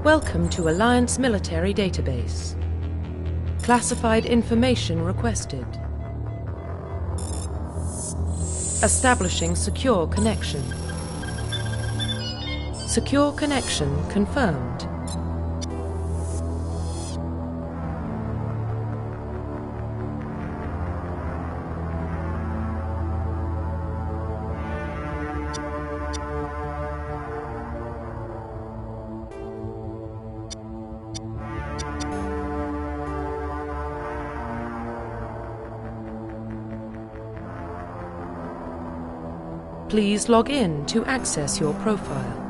Welcome to Alliance Military Database. Classified information requested. Establishing secure connection. Secure connection confirmed. Please log in to access your profile.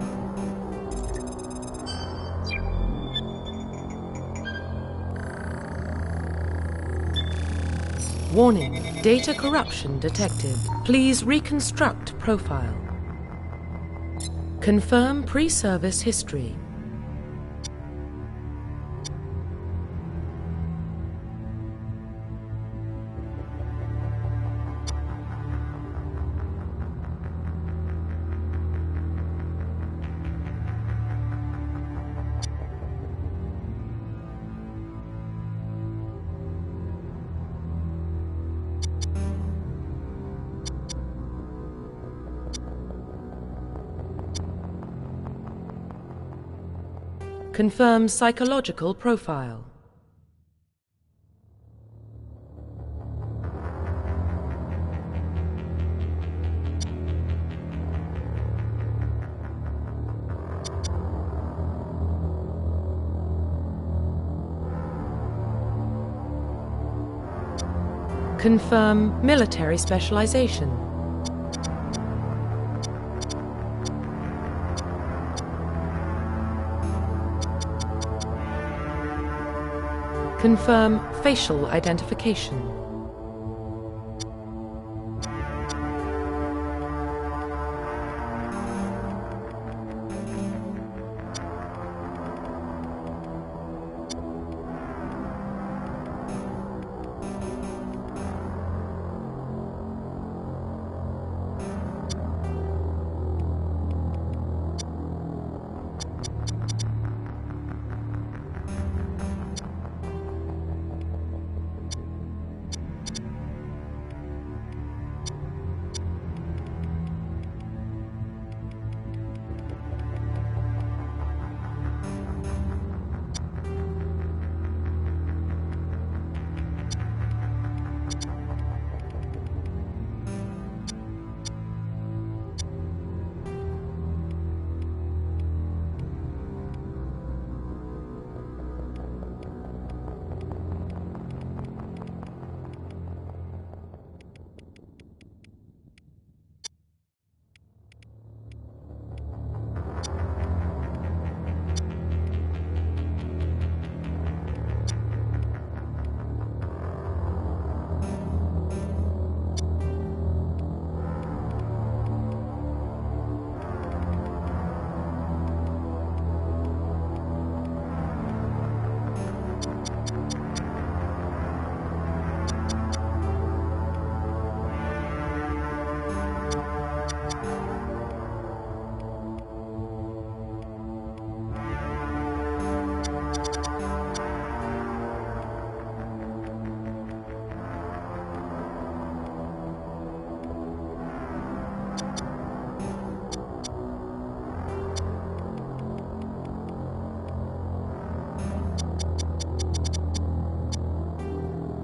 Warning, data corruption detected. Please reconstruct profile. Confirm pre-service history. Confirm psychological profile. Confirm military specialization. Confirm facial identification.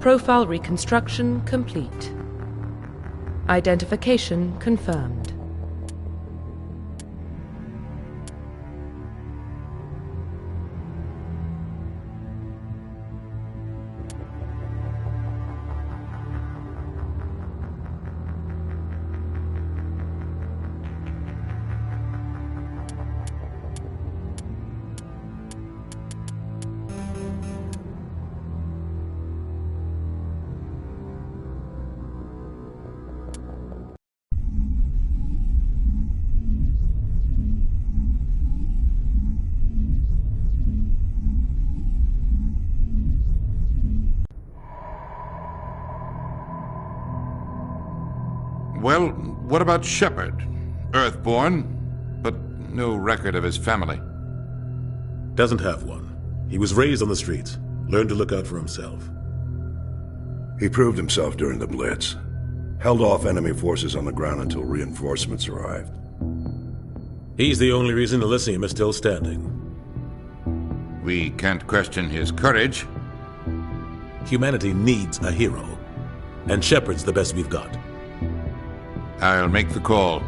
Profile reconstruction complete. Identification confirmed. Well, what about Shepard? Earthborn, but no record of his family. Doesn't have one. He was raised on the streets. Learned to look out for himself. He proved himself during the Blitz. Held off enemy forces on the ground until reinforcements arrived. He's the only reason Elysium is still standing. We can't question his courage. Humanity needs a hero. And Shepard's the best we've got. I'll make the call.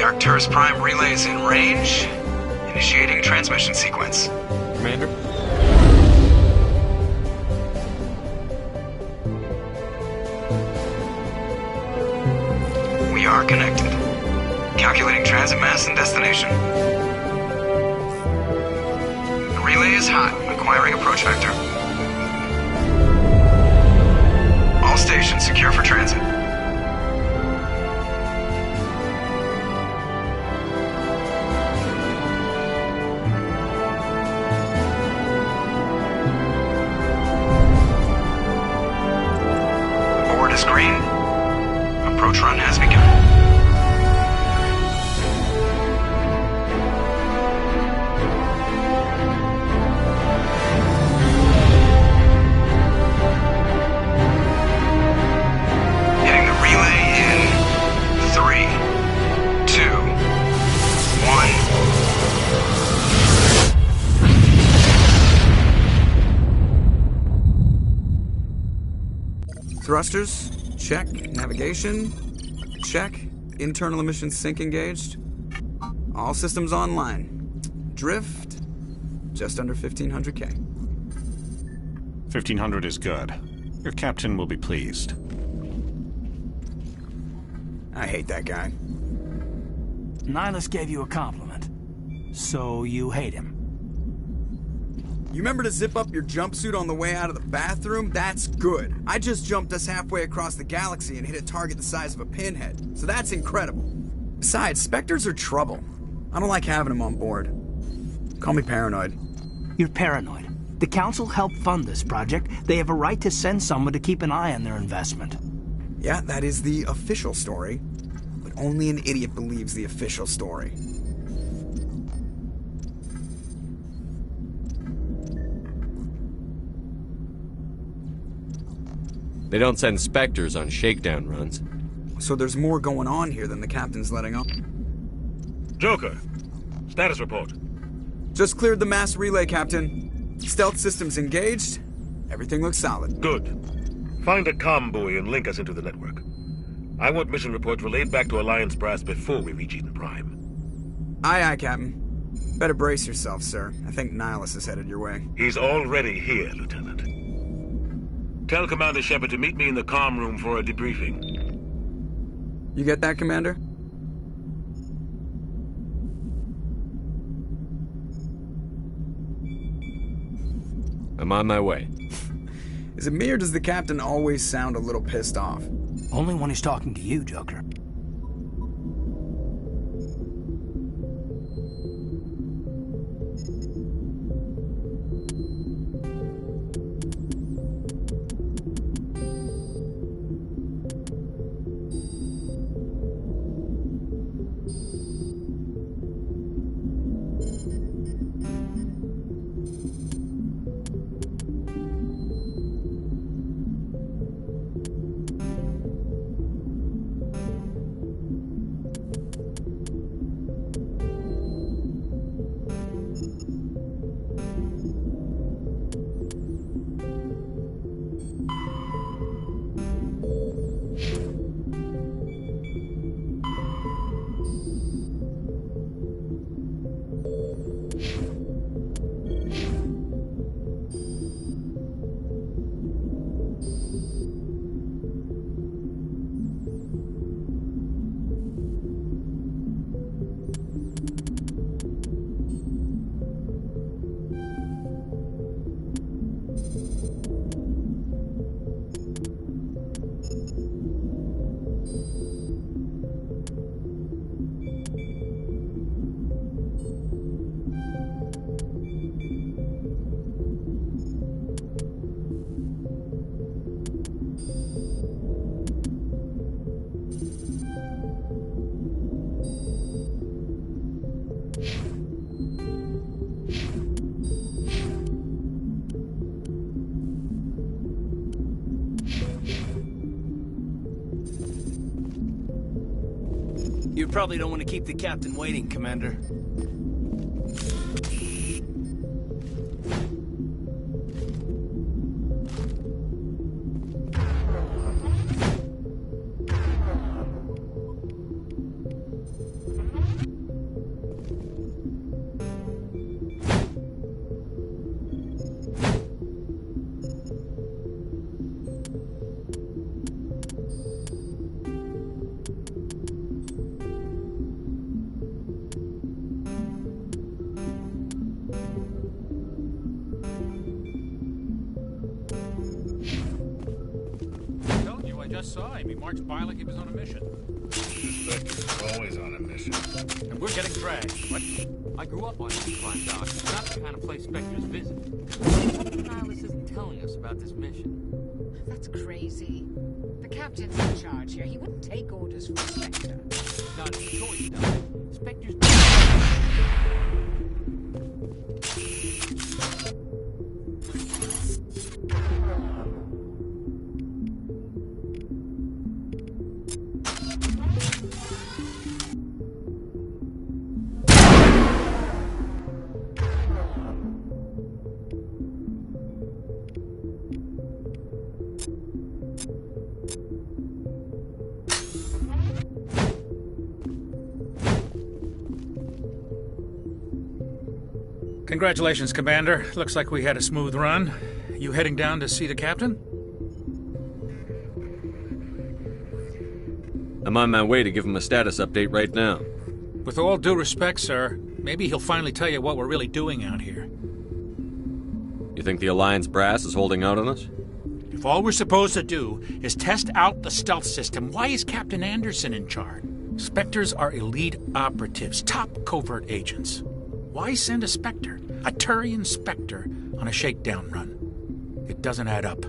Arcturus Prime relay is in range. Initiating transmission sequence. Commander? We are connected. Calculating transit mass and destination. The relay is hot. Acquiring approach vector. All stations secure for transit. Green. Approach run has begun. Getting the relay in 3, 2, 1. Thrusters. Check. Navigation. Check. Internal emissions sync engaged. All systems online. Drift. Just under 1,500K. 1,500 is good. Your captain will be pleased. I hate that guy. Nihilus gave you a compliment. So you hate him. You remember to zip up your jumpsuit on the way out of the bathroom? That's good. I just jumped us halfway across the galaxy and hit a target the size of a pinhead. So that's incredible. Besides, Spectres are trouble. I don't like having them on board. Call me paranoid. You're paranoid. The Council helped fund this project. They have a right to send someone to keep an eye on their investment. Yeah, that is the official story. But only an idiot believes the official story. They don't send Spectres on shakedown runs. So there's more going on here than the captain's letting on. Joker, status report. Just cleared the mass relay, Captain. Stealth systems engaged. Everything looks solid. Good. Find a comm buoy and link us into the network. I want mission reports relayed back to Alliance brass before we reach Eden Prime. Aye, aye, Captain. Better brace yourself, sir. I think Nihilus is headed your way. He's already here, Lieutenant. Tell Commander Shepard to meet me in the comm room for a debriefing. You get that, Commander? I'm on my way. Is it me or does the captain always sound a little pissed off? Only when he's talking to you, Joker. You probably don't want to keep the captain waiting, Commander. Just saw him. He marched by like he was on a mission. Spectre's always on a mission. And we're getting dragged. What? I grew up on Incline, Doc. It's not the kind of place Spectres visit. Nihilus isn't telling us about this mission. That's crazy. The captain's in charge here. He wouldn't take orders from Spectre. Not a choice, Doc. Spectres... Congratulations, Commander. Looks like we had a smooth run. You heading down to see the captain? I'm on my way to give him a status update right now. With all due respect, sir, maybe he'll finally tell you what we're really doing out here. You think the Alliance brass is holding out on us? If all we're supposed to do is test out the stealth system, why is Captain Anderson in charge? Spectres are elite operatives, top covert agents. Why send a Spectre, a Turian Spectre, on a shakedown run? It doesn't add up.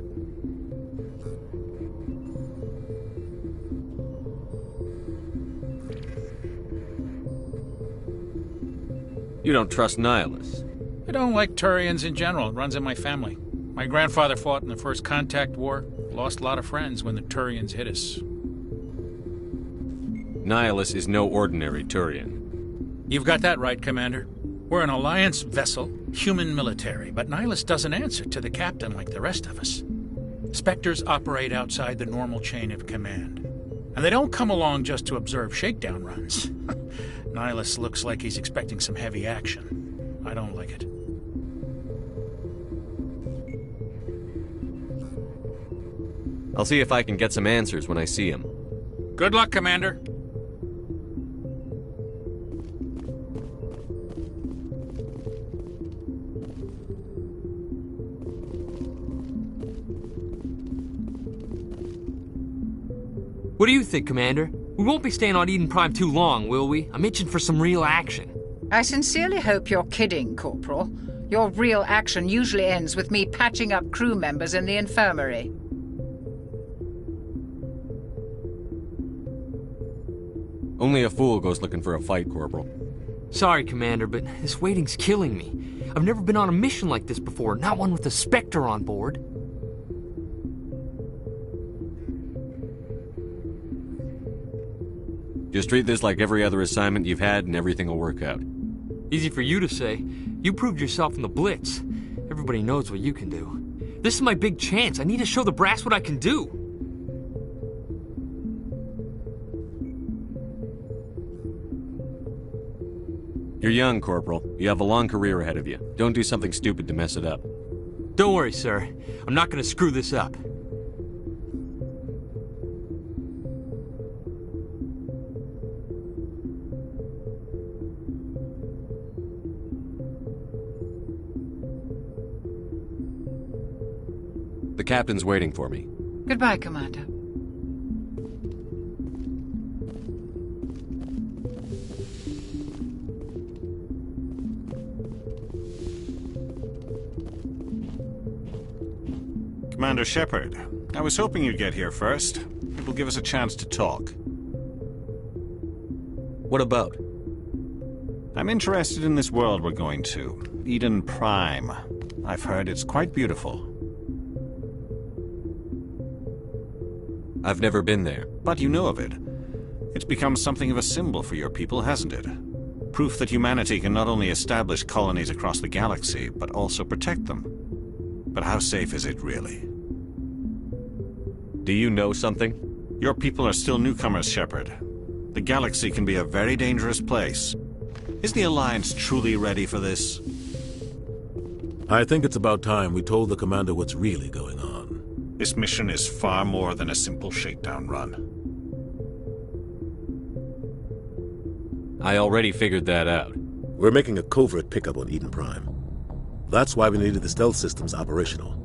You don't trust Nihilus? I don't like Turians in general. It runs in my family. My grandfather fought in the First Contact War. Lost a lot of friends when the Turians hit us. Nihilus is no ordinary Turian. You've got that right, Commander. We're an Alliance vessel, human military, but Nihilus doesn't answer to the captain like the rest of us. Spectres operate outside the normal chain of command. And they don't come along just to observe shakedown runs. Nihilus looks like he's expecting some heavy action. I don't like it. I'll see if I can get some answers when I see him. Good luck, Commander. What do you think, Commander? We won't be staying on Eden Prime too long, will we? I'm itching for some real action. I sincerely hope you're kidding, Corporal. Your real action usually ends with me patching up crew members in the infirmary. Only a fool goes looking for a fight, Corporal. Sorry, Commander, but this waiting's killing me. I've never been on a mission like this before, not one with a Spectre on board. Just treat this like every other assignment you've had and everything will work out. Easy for you to say. You proved yourself in the Blitz. Everybody knows what you can do. This is my big chance. I need to show the brass what I can do. You're young, Corporal. You have a long career ahead of you. Don't do something stupid to mess it up. Don't worry, sir. I'm not going to screw this up. The captain's waiting for me. Goodbye, Commander. Commander Shepard, I was hoping you'd get here first. It will give us a chance to talk. What about? I'm interested in this world we're going to, Eden Prime. I've heard it's quite beautiful. I've never been there. But you know of it. It's become something of a symbol for your people, hasn't it? Proof that humanity can not only establish colonies across the galaxy, but also protect them. But how safe is it, really? Do you know something? Your people are still newcomers, Shepard. The galaxy can be a very dangerous place. Is the Alliance truly ready for this? I think it's about time we told the commander what's really going on. This mission is far more than a simple shakedown run. I already figured that out. We're making a covert pickup on Eden Prime. That's why we needed the stealth systems operational.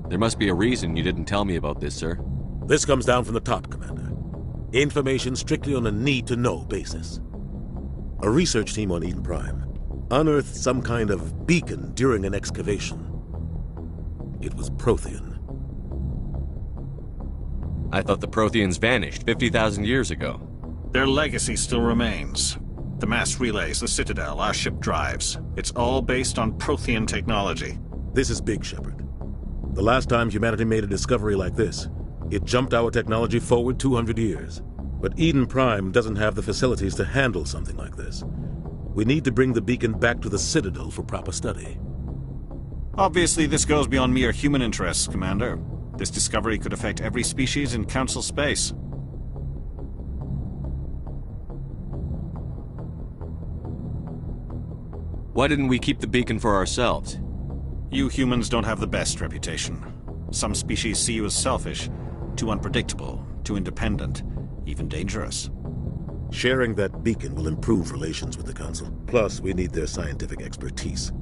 There must be a reason you didn't tell me about this, sir. This comes down from the top, Commander. Information strictly on a need-to-know basis. A research team on Eden Prime unearthed some kind of beacon during an excavation. It was Prothean. I thought the Protheans vanished 50,000 years ago. Their legacy still remains. The mass relays, the Citadel, our ship drives. It's all based on Prothean technology. This is big, Shepard. The last time humanity made a discovery like this, it jumped our technology forward 200 years. But Eden Prime doesn't have the facilities to handle something like this. We need to bring the beacon back to the Citadel for proper study. Obviously, this goes beyond mere human interests, Commander. This discovery could affect every species in Council space. Why didn't we keep the beacon for ourselves? You humans don't have the best reputation. Some species see you as selfish, too unpredictable, too independent, even dangerous. Sharing that beacon will improve relations with the Council. Plus, we need their scientific expertise.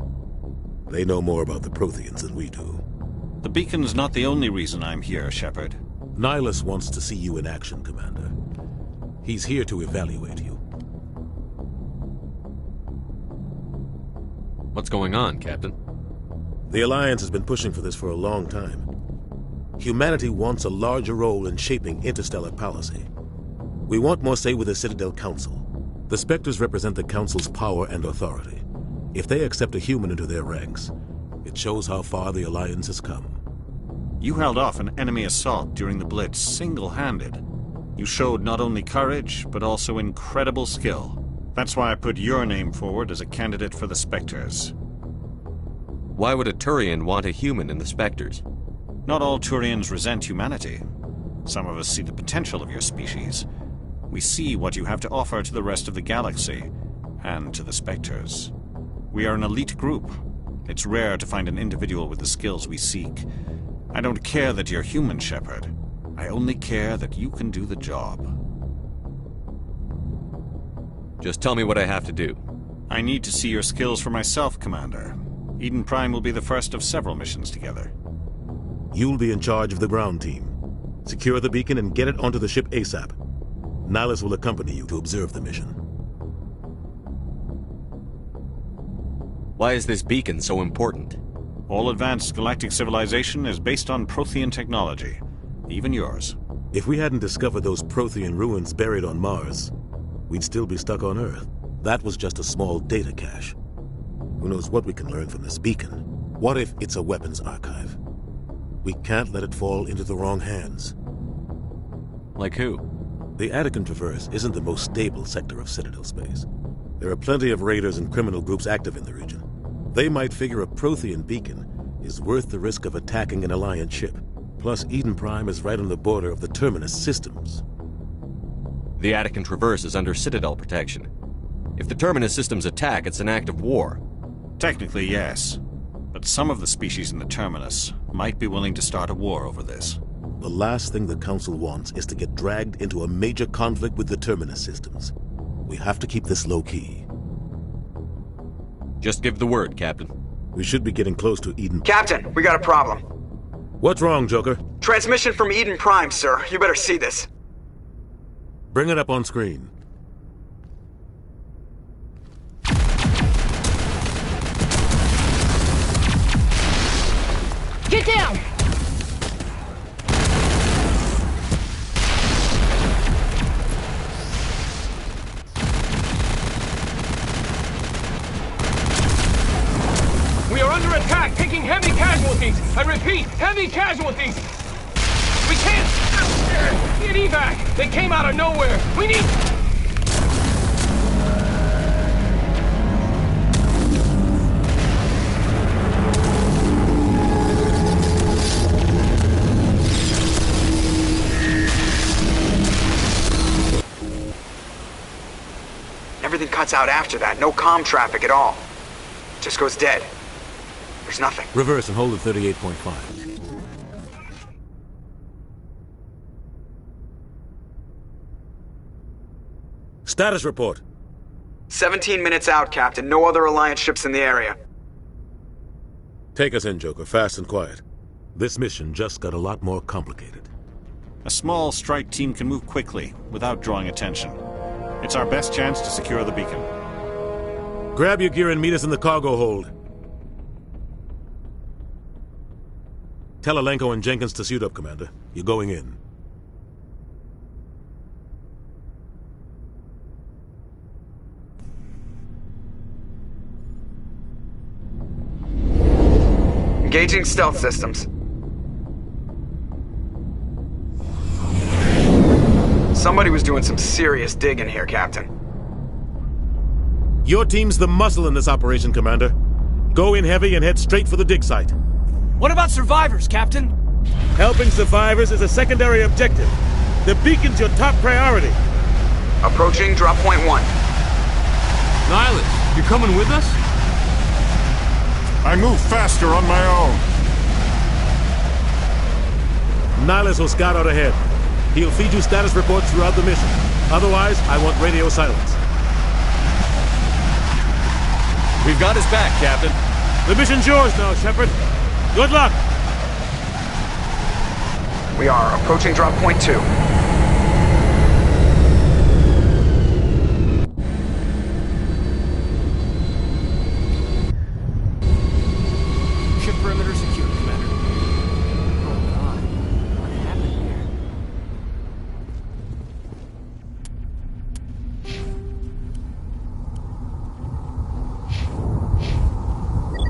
They know more about the Protheans than we do. The beacon's not the only reason I'm here, Shepard. Nihilus wants to see you in action, Commander. He's here to evaluate you. What's going on, Captain? The Alliance has been pushing for this for a long time. Humanity wants a larger role in shaping interstellar policy. We want more say with the Citadel Council. The Spectres represent the Council's power and authority. If they accept a human into their ranks, it shows how far the Alliance has come. You held off an enemy assault during the Blitz single-handed. You showed not only courage, but also incredible skill. That's why I put your name forward as a candidate for the Spectres. Why would a Turian want a human in the Spectres? Not all Turians resent humanity. Some of us see the potential of your species. We see what you have to offer to the rest of the galaxy, and to the Spectres. We are an elite group. It's rare to find an individual with the skills we seek. I don't care that you're human, Shepard. I only care that you can do the job. Just tell me what I have to do. I need to see your skills for myself, Commander. Eden Prime will be the first of several missions together. You'll be in charge of the ground team. Secure the beacon and get it onto the ship ASAP. Nihilus will accompany you to observe the mission. Why is this beacon so important? All advanced galactic civilization is based on Prothean technology. Even yours. If we hadn't discovered those Prothean ruins buried on Mars, we'd still be stuck on Earth. That was just a small data cache. Who knows what we can learn from this beacon? What if it's a weapons archive? We can't let it fall into the wrong hands. Like who? The Attican Traverse isn't the most stable sector of Citadel space. There are plenty of raiders and criminal groups active in the region. They might figure a Prothean beacon is worth the risk of attacking an Alliance ship. Plus, Eden Prime is right on the border of the Terminus systems. The Attican Traverse is under Citadel protection. If the Terminus systems attack, it's an act of war. Technically, yes. But some of the species in the Terminus might be willing to start a war over this. The last thing the Council wants is to get dragged into a major conflict with the Terminus systems. We have to keep this low-key. Just give the word, Captain. We should be getting close to Eden. Captain, we got a problem. What's wrong, Joker? Transmission from Eden Prime, sir. You better see this. Bring it up on screen. Get down! We are under attack, taking heavy Heavy casualties! We can't get evac! They came out of nowhere! We need... Everything cuts out after that. No comm traffic at all. Just goes dead. There's nothing. Reverse and hold at 38.5. Status report. 17 minutes out, Captain. No other Alliance ships in the area. Take us in, Joker, fast and quiet. This mission just got a lot more complicated. A small strike team can move quickly, without drawing attention. It's our best chance to secure the beacon. Grab your gear and meet us in the cargo hold. Tell Alenko and Jenkins to suit up, Commander. You're going in. Engaging stealth systems. Somebody was doing some serious digging here, Captain. Your team's the muscle in this operation, Commander. Go in heavy and head straight for the dig site. What about survivors, Captain? Helping survivors is a secondary objective. The beacon's your top priority. Approaching drop point 1. Nihilus, you coming with us? I move faster on my own. Nihilus will scout out ahead. He'll feed you status reports throughout the mission. Otherwise, I want radio silence. We've got his back, Captain. The mission's yours now, Shepard. Good luck! We are approaching drop point 2. Ship perimeter secure, Commander. Oh God, what happened here?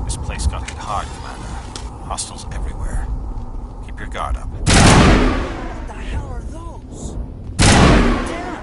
This place got hit hard, Commander. Hostiles everywhere. Keep your guard up. What the hell are those? Damn!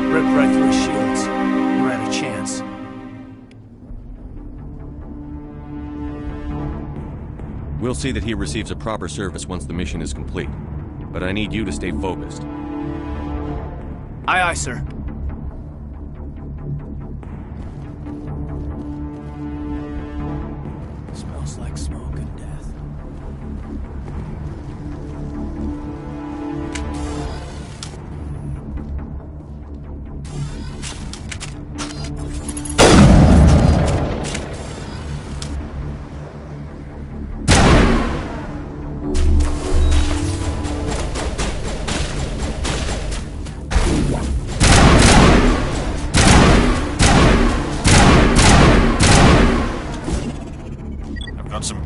Ripped right through his shields. Never had a chance. We'll see that he receives a proper service once the mission is complete. But I need you to stay focused. Aye, aye, sir. Smells like smoke and death.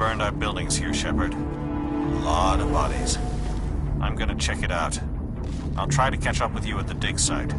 burned out buildings here, Shepard. A lot of bodies. I'm gonna check it out. I'll try to catch up with you at the dig site.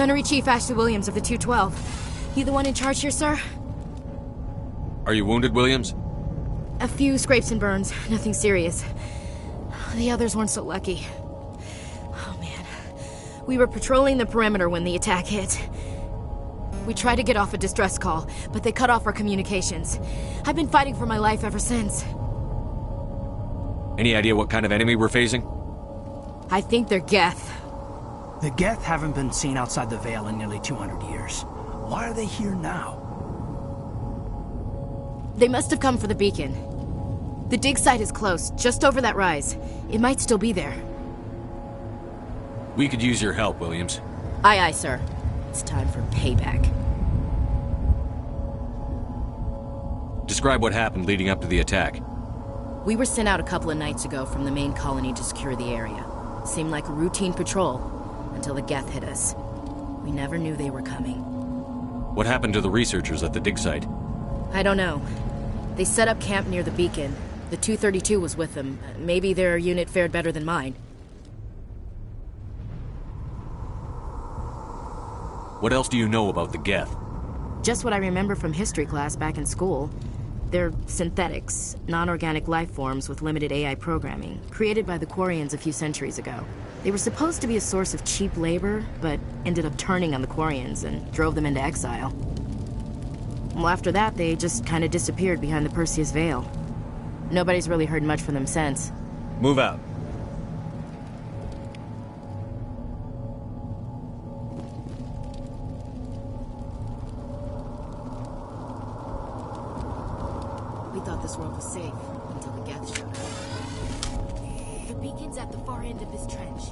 Gunnery Chief Ashley Williams of the 212. You the one in charge here, sir? Are you wounded, Williams? A few scrapes and burns, nothing serious. The others weren't so lucky. Oh man. We were patrolling the perimeter when the attack hit. We tried to get off a distress call, but they cut off our communications. I've been fighting for my life ever since. Any idea what kind of enemy we're facing? I think they're Geth. The Geth haven't been seen outside the Veil in nearly 200 years. Why are they here now? They must have come for the beacon. The dig site is close, just over that rise. It might still be there. We could use your help, Williams. Aye, aye, sir. It's time for payback. Describe what happened leading up to the attack. We were sent out a couple of nights ago from the main colony to secure the area. Seemed like a routine patrol, until the Geth hit us. We never knew they were coming. What happened to the researchers at the dig site? I don't know. They set up camp near the beacon. The 232 was with them. Maybe their unit fared better than mine. What else do you know about the Geth? Just what I remember from history class back in school. They're synthetics, non-organic life forms with limited AI programming, created by the Quarians a few centuries ago. They were supposed to be a source of cheap labor, but ended up turning on the Quarians and drove them into exile. Well, after that, they just kind of disappeared behind the Perseus Veil. Nobody's really heard much from them since. Move out. We thought this world was safe until the Geth showed up. The beacon's at the far end of this trench.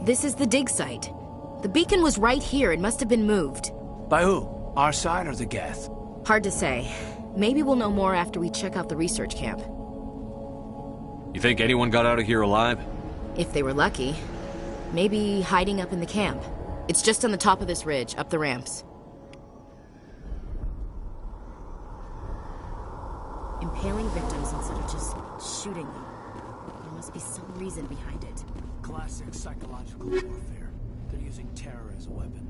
This is the dig site. The beacon was right here. It must have been moved. By who? Our side or the Geth? Hard to say. Maybe we'll know more after we check out the research camp. You think anyone got out of here alive? If they were lucky. Maybe hiding up in the camp. It's just on the top of this ridge, up the ramps. Impaling victims instead of just shooting them. There must be some reason behind it. Classic psychological warfare. They're using terror as a weapon.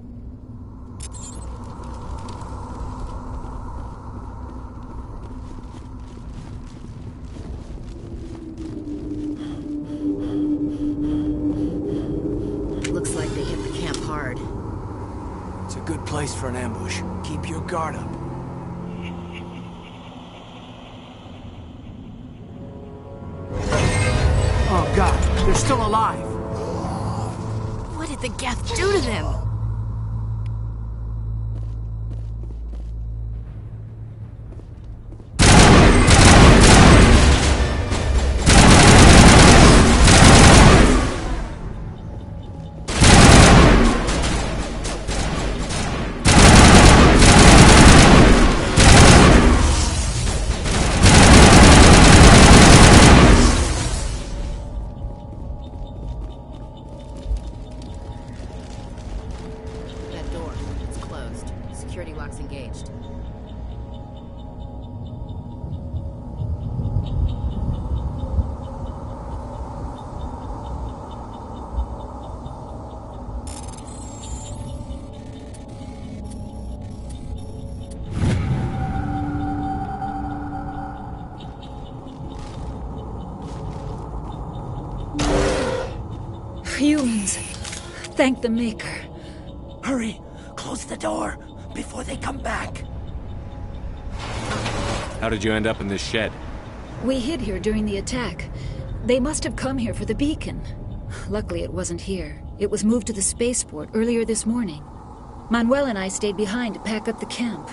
Looks like they hit the camp hard. It's a good place for an ambush. Keep your guard up. Oh god, they're still alive! What did the Geth do to them? Engaged. Humans. Thank the Maker. Hurry! Close the door before they come back. How did you end up in this shed? We hid here during the attack. They must have come here for the beacon. Luckily, it wasn't here. It was moved to the spaceport earlier this morning. Manuel and I stayed behind to pack up the camp.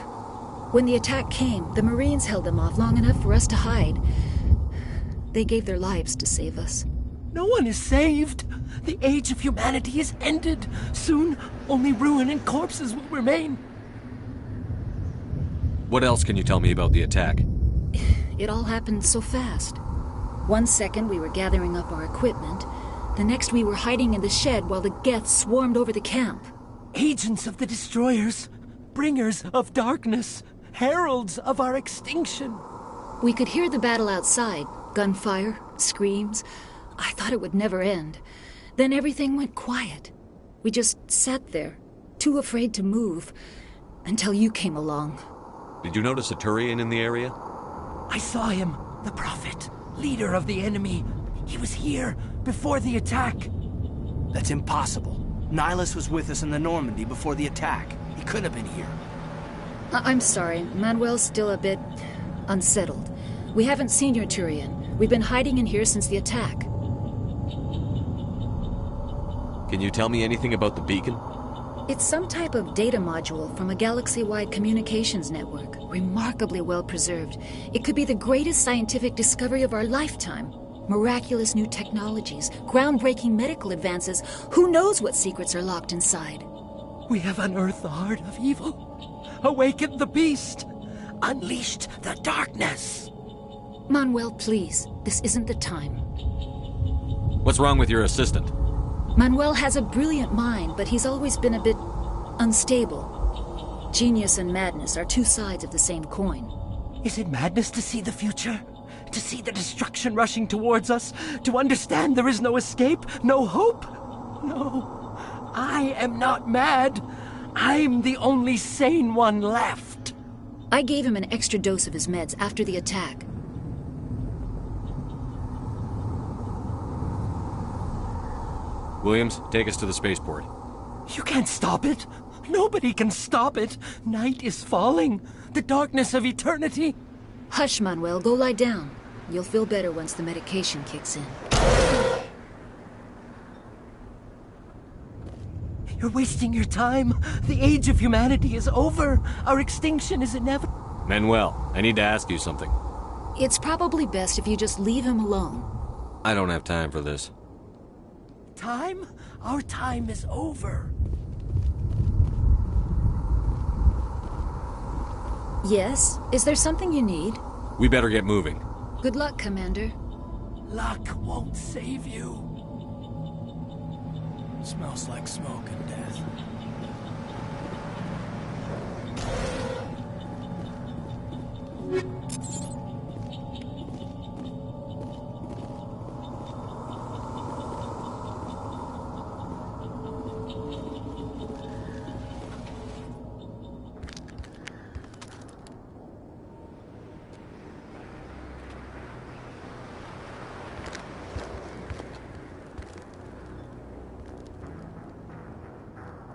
When the attack came, the Marines held them off long enough for us to hide. They gave their lives to save us. No one is saved. The age of humanity is ended. Soon, only ruin and corpses will remain. What else can you tell me about the attack? It all happened so fast. 1 second we were gathering up our equipment. The next we were hiding in the shed while the Geth swarmed over the camp. Agents of the destroyers. Bringers of darkness. Heralds of our extinction. We could hear the battle outside. Gunfire, screams. I thought it would never end. Then everything went quiet. We just sat there, too afraid to move, until you came along. Did you notice a Turian in the area? I saw him, the Prophet, leader of the enemy. He was here before the attack. That's impossible. Nihilus was with us in the Normandy before the attack. He couldn't have been here. I'm sorry. Manuel's still a bit unsettled. We haven't seen your Turian. We've been hiding in here since the attack. Can you tell me anything about the beacon? It's some type of data module from a galaxy-wide communications network, remarkably well preserved. It could be the greatest scientific discovery of our lifetime. Miraculous new technologies, groundbreaking medical advances. Who knows what secrets are locked inside? We have unearthed the heart of evil, awakened the beast, unleashed the darkness. Manuel, please, this isn't the time. What's wrong with your assistant? Manuel has a brilliant mind, but he's always been a bit unstable. Genius and madness are two sides of the same coin. Is it madness to see the future? To see the destruction rushing towards us? To understand there is no escape? No hope? No. I am not mad. I'm the only sane one left. I gave him an extra dose of his meds after the attack. Williams, take us to the spaceport. You can't stop it. Nobody can stop it. Night is falling. The darkness of eternity. Hush, Manuel. Go lie down. You'll feel better once the medication kicks in. You're wasting your time. The age of humanity is over. Our extinction is inevitable. Manuel, I need to ask you something. It's probably best if you just leave him alone. I don't have time for this. time? Our time is over. Yes? Is there something you need? We better get moving. Good luck, Commander. Luck won't save you. Smells like smoke and death.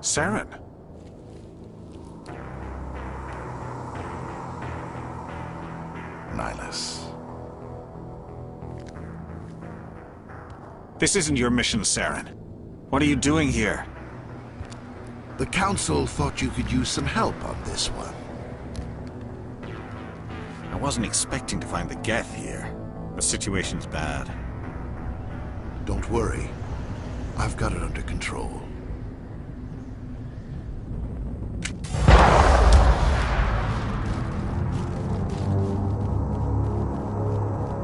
Saren. Nihilus. This isn't your mission, Saren. What are you doing here? The Council thought you could use some help on this one. I wasn't expecting to find the Geth here. The situation's bad. Don't worry. I've got it under control.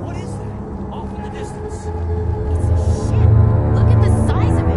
What is that? Off in the distance. Look at the size of it.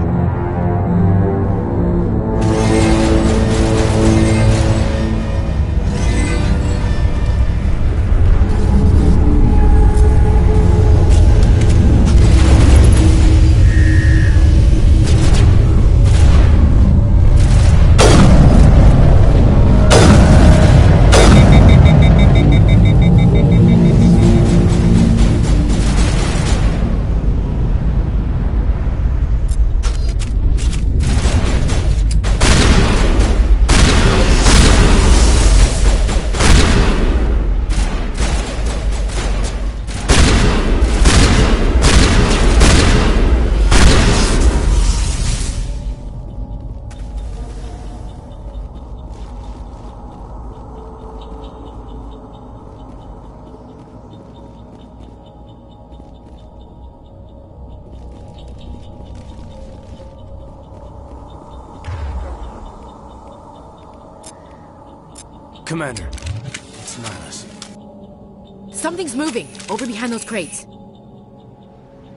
Commander, it's Nihilus. Something's moving over behind those crates.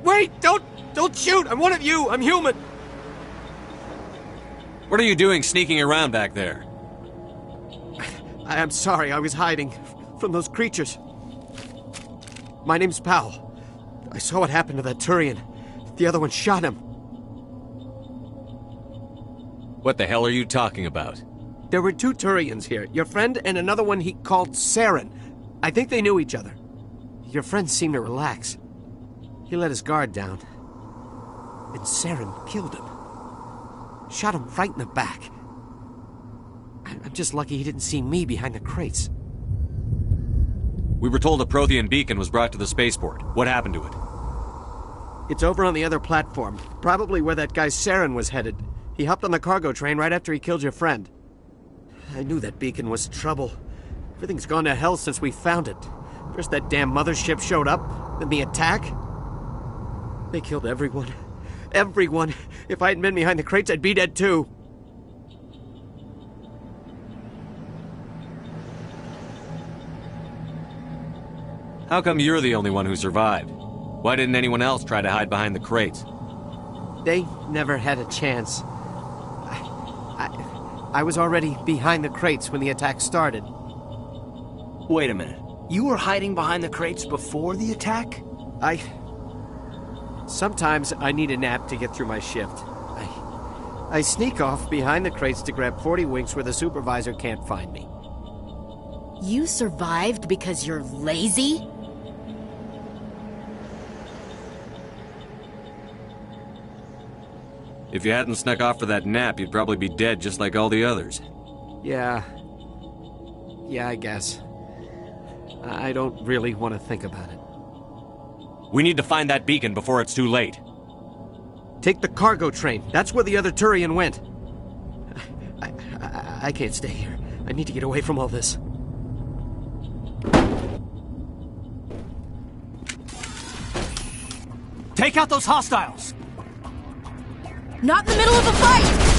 Wait! Don't shoot! I'm one of you! I'm human! What are you doing sneaking around back there? I'm sorry, I was hiding from those creatures. My name's Powell. I saw what happened to that Turian. The other one shot him. What the hell are you talking about? There were two Turians here. Your friend and another one he called Saren. I think they knew each other. Your friend seemed to relax. He let his guard down. And Saren killed him. Shot him right in the back. I'm just lucky he didn't see me behind the crates. We were told a Prothean beacon was brought to the spaceport. What happened to it? It's over on the other platform. Probably where that guy Saren was headed. He hopped on the cargo train right after he killed your friend. I knew that beacon was trouble. Everything's gone to hell since we found it. First that damn mothership showed up, then the attack. They killed everyone. Everyone. If I hadn't been behind the crates, I'd be dead too. How come you're the only one who survived? Why didn't anyone else try to hide behind the crates? They never had a chance. I was already behind the crates when the attack started. Wait a minute. You were hiding behind the crates before the attack? Sometimes I need a nap to get through my shift. I sneak off behind the crates to grab 40 winks where the supervisor can't find me. You survived because you're lazy? If you hadn't snuck off for that nap, you'd probably be dead just like all the others. Yeah, I guess. I don't really want to think about it. We need to find that beacon before it's too late. Take the cargo train. That's where the other Turian went. I can't stay here. I need to get away from all this. Take out those hostiles! Not in the middle of a fight!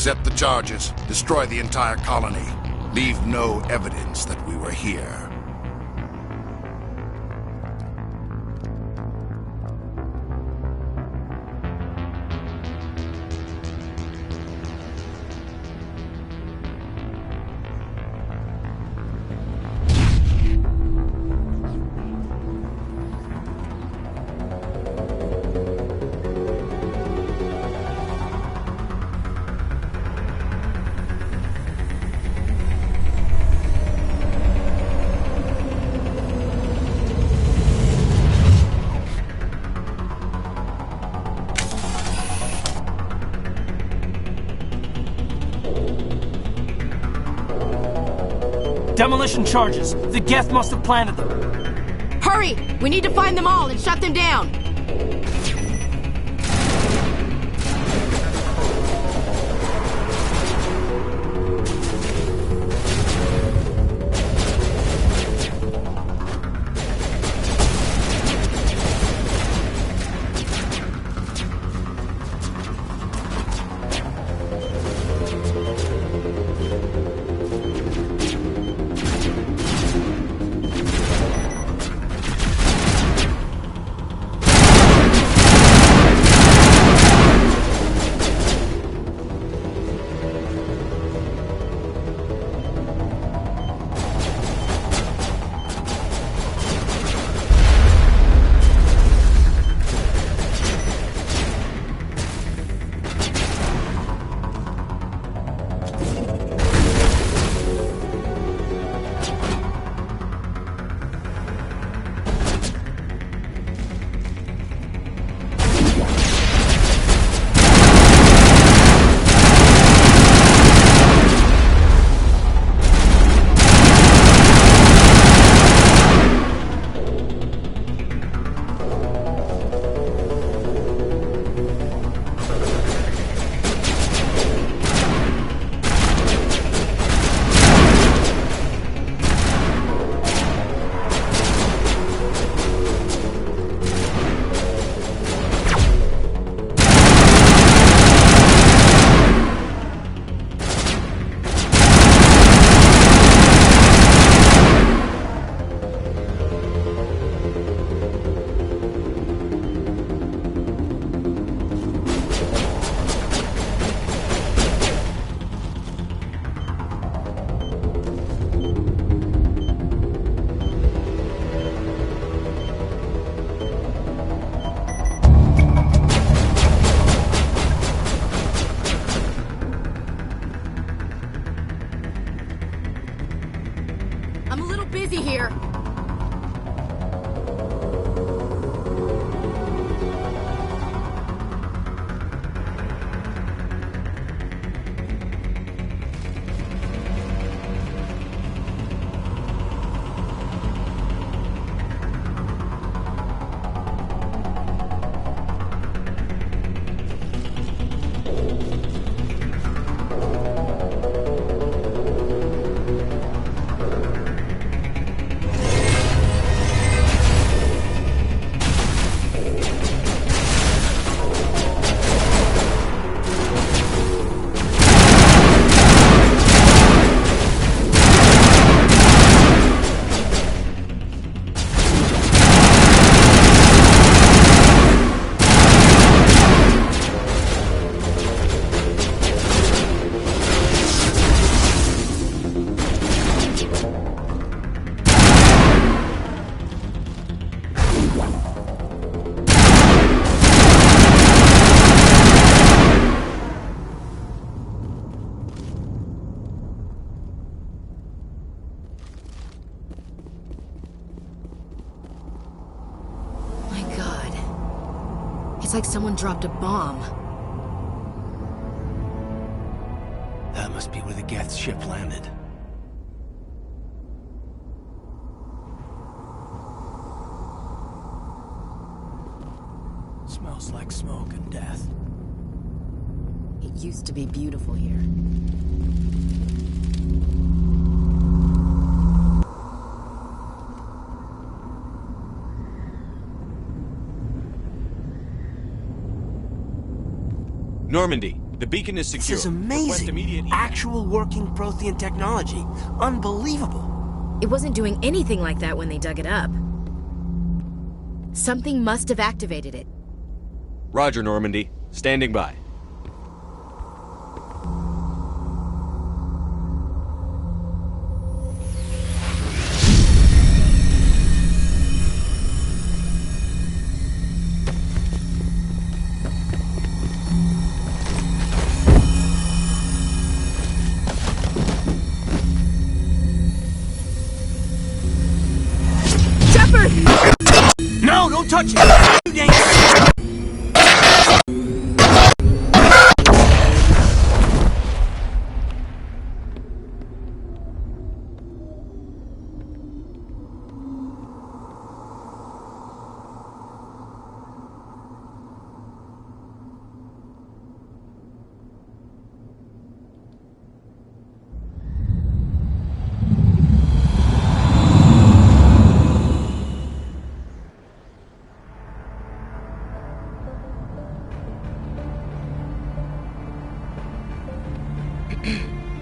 Set the charges. Destroy the entire colony. Leave no evidence that we were here. Demolition charges. The Geth must have planted them. Hurry! We need to find them all and shut them down! I'm a little busy here. It's like someone dropped a bomb. That must be where the Geth ship landed. Smells like smoke and death. It used to be beautiful here. Normandy, the beacon is secure. This is amazing. Actual working Prothean technology. Unbelievable. It wasn't doing anything like that when they dug it up. Something must have activated it. Roger, Normandy. Standing by. No, don't touch it! You dangerous!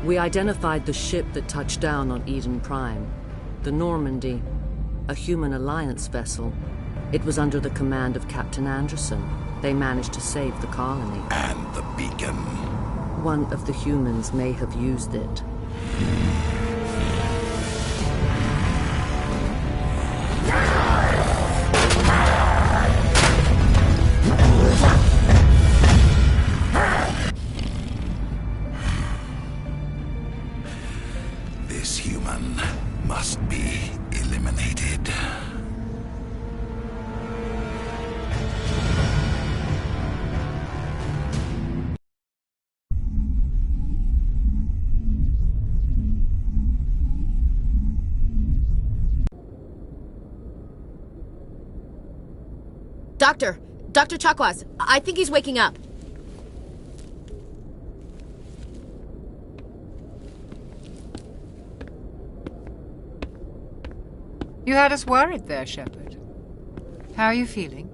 We identified the ship that touched down on Eden Prime. The Normandy, a human alliance vessel. It was under the command of Captain Anderson. They managed to save the colony. And the beacon. One of the humans may have used it. This human must be eliminated. Dr. Chakwas, I think he's waking up. You had us worried there, Shepard. How are you feeling?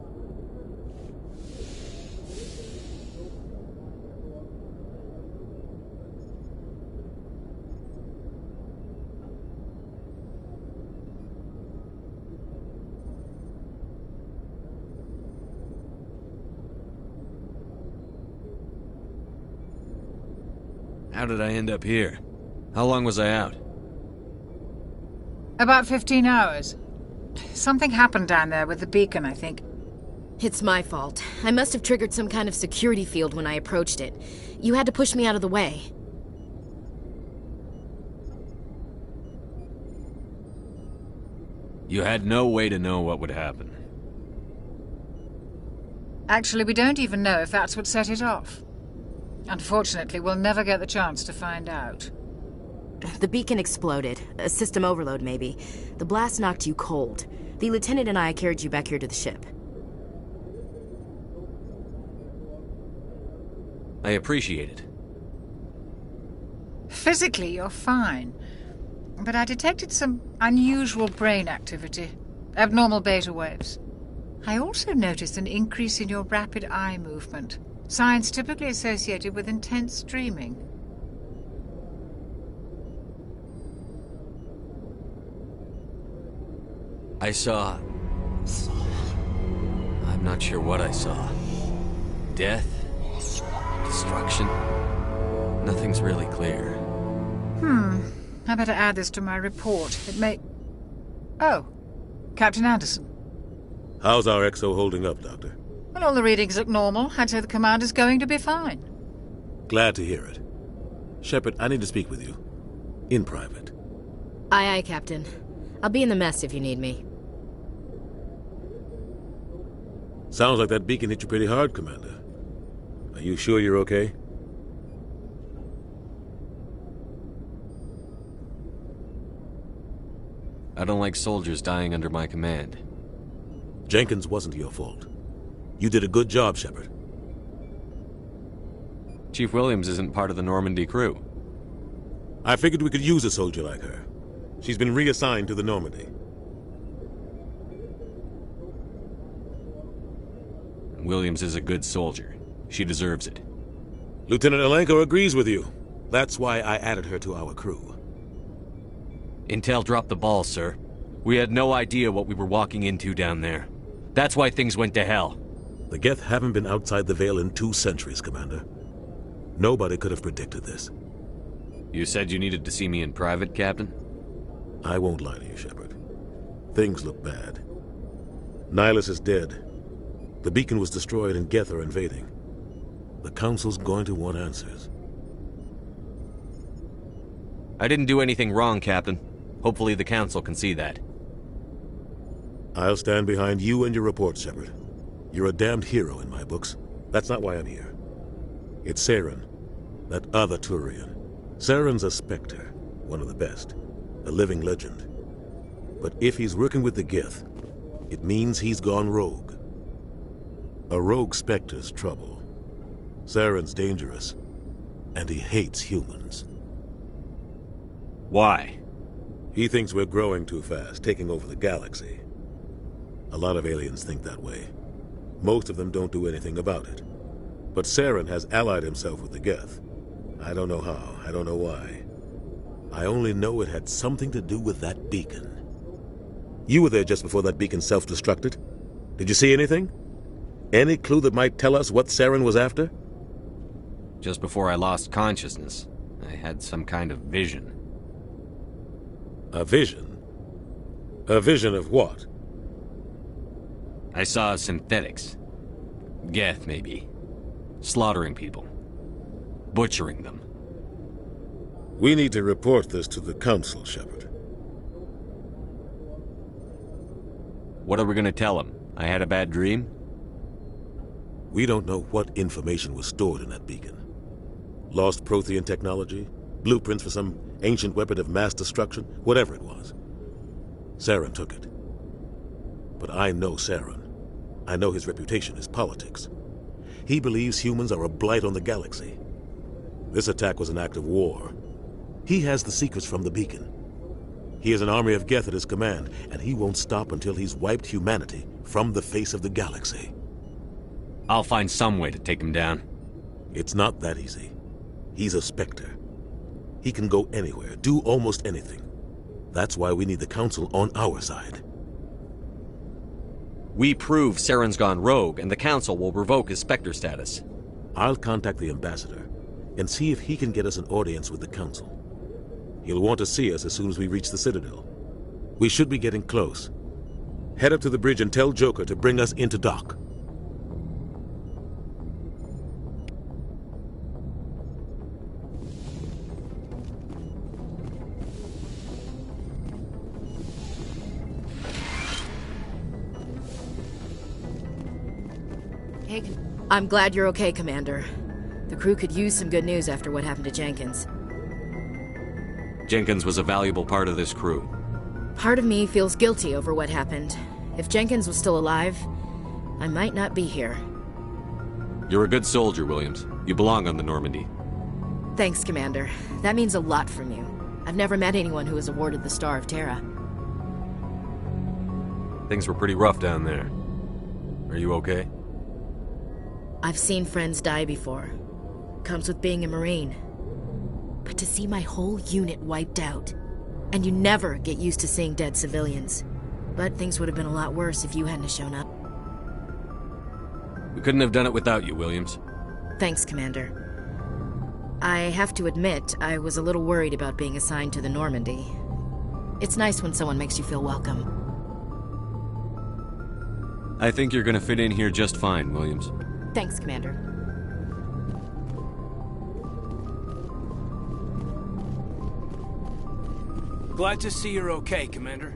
How did I end up here? How long was I out? About 15 hours. Something happened down there with the beacon, I think. It's my fault. I must have triggered some kind of security field when I approached it. You had to push me out of the way. You had no way to know what would happen. Actually, we don't even know if that's what set it off. Unfortunately, we'll never get the chance to find out. The beacon exploded. A system overload, maybe. The blast knocked you cold. The lieutenant and I carried you back here to the ship. I appreciate it. Physically, you're fine. But I detected some unusual brain activity. Abnormal beta waves. I also noticed an increase in your rapid eye movement. Signs typically associated with intense dreaming. I saw... I'm not sure what I saw. Death? Destruction? Nothing's really clear. I better add this to my report. It may... Oh, Captain Anderson. How's our XO holding up, Doctor? Well, all the readings look normal. I'd say the commander's going to be fine. Glad to hear it. Shepard, I need to speak with you. In private. Aye, aye, Captain. I'll be in the mess if you need me. Sounds like that beacon hit you pretty hard, Commander. Are you sure you're okay? I don't like soldiers dying under my command. Jenkins wasn't your fault. You did a good job, Shepard. Chief Williams isn't part of the Normandy crew. I figured we could use a soldier like her. She's been reassigned to the Normandy. Williams is a good soldier. She deserves it. Lieutenant Alenko agrees with you. That's why I added her to our crew. Intel dropped the ball, sir. We had no idea what we were walking into down there. That's why things went to hell. The Geth haven't been outside the Veil in 2 centuries, Commander. Nobody could have predicted this. You said you needed to see me in private, Captain? I won't lie to you, Shepard. Things look bad. Nihilus is dead. The beacon was destroyed and Geth are invading. The Council's going to want answers. I didn't do anything wrong, Captain. Hopefully the Council can see that. I'll stand behind you and your report, Shepard. You're a damned hero in my books. That's not why I'm here. It's Saren, that other Turian. Saren's a Spectre, one of the best, a living legend. But if he's working with the Geth, it means he's gone rogue. A rogue Spectre's trouble. Saren's dangerous, and he hates humans. Why? He thinks we're growing too fast, taking over the galaxy. A lot of aliens think that way. Most of them don't do anything about it. But Saren has allied himself with the Geth. I don't know how, I don't know why. I only know it had something to do with that beacon. You were there just before that beacon self-destructed. Did you see anything? Any clue that might tell us what Saren was after? Just before I lost consciousness, I had some kind of vision. A vision? A vision of what? I saw synthetics. Geth, maybe. Slaughtering people. Butchering them. We need to report this to the Council, Shepard. What are we gonna tell them? I had a bad dream? We don't know what information was stored in that beacon. Lost Prothean technology? Blueprints for some ancient weapon of mass destruction? Whatever it was. Saren took it. But I know Saren. I know his reputation is politics. He believes humans are a blight on the galaxy. This attack was an act of war. He has the secrets from the beacon. He has an army of Geth at his command, and he won't stop until he's wiped humanity from the face of the galaxy. I'll find some way to take him down. It's not that easy. He's a Spectre. He can go anywhere, do almost anything. That's why we need the Council on our side. We prove Saren's gone rogue, and the Council will revoke his Spectre status. I'll contact the Ambassador and see if he can get us an audience with the Council. He'll want to see us as soon as we reach the Citadel. We should be getting close. Head up to the bridge and tell Joker to bring us into dock. Hey, I'm glad you're okay, Commander. The crew could use some good news after what happened to Jenkins. Jenkins was a valuable part of this crew. Part of me feels guilty over what happened. If Jenkins was still alive, I might not be here. You're a good soldier, Williams. You belong on the Normandy. Thanks, Commander. That means a lot from you. I've never met anyone who was awarded the Star of Terra. Things were pretty rough down there. Are you okay? I've seen friends die before. Comes with being a Marine. But to see my whole unit wiped out, and you never get used to seeing dead civilians. But things would have been a lot worse if you hadn't shown up. We couldn't have done it without you, Williams. Thanks, Commander. I have to admit, I was a little worried about being assigned to the Normandy. It's nice when someone makes you feel welcome. I think you're gonna fit in here just fine, Williams. Thanks, Commander. Glad to see you're okay, Commander.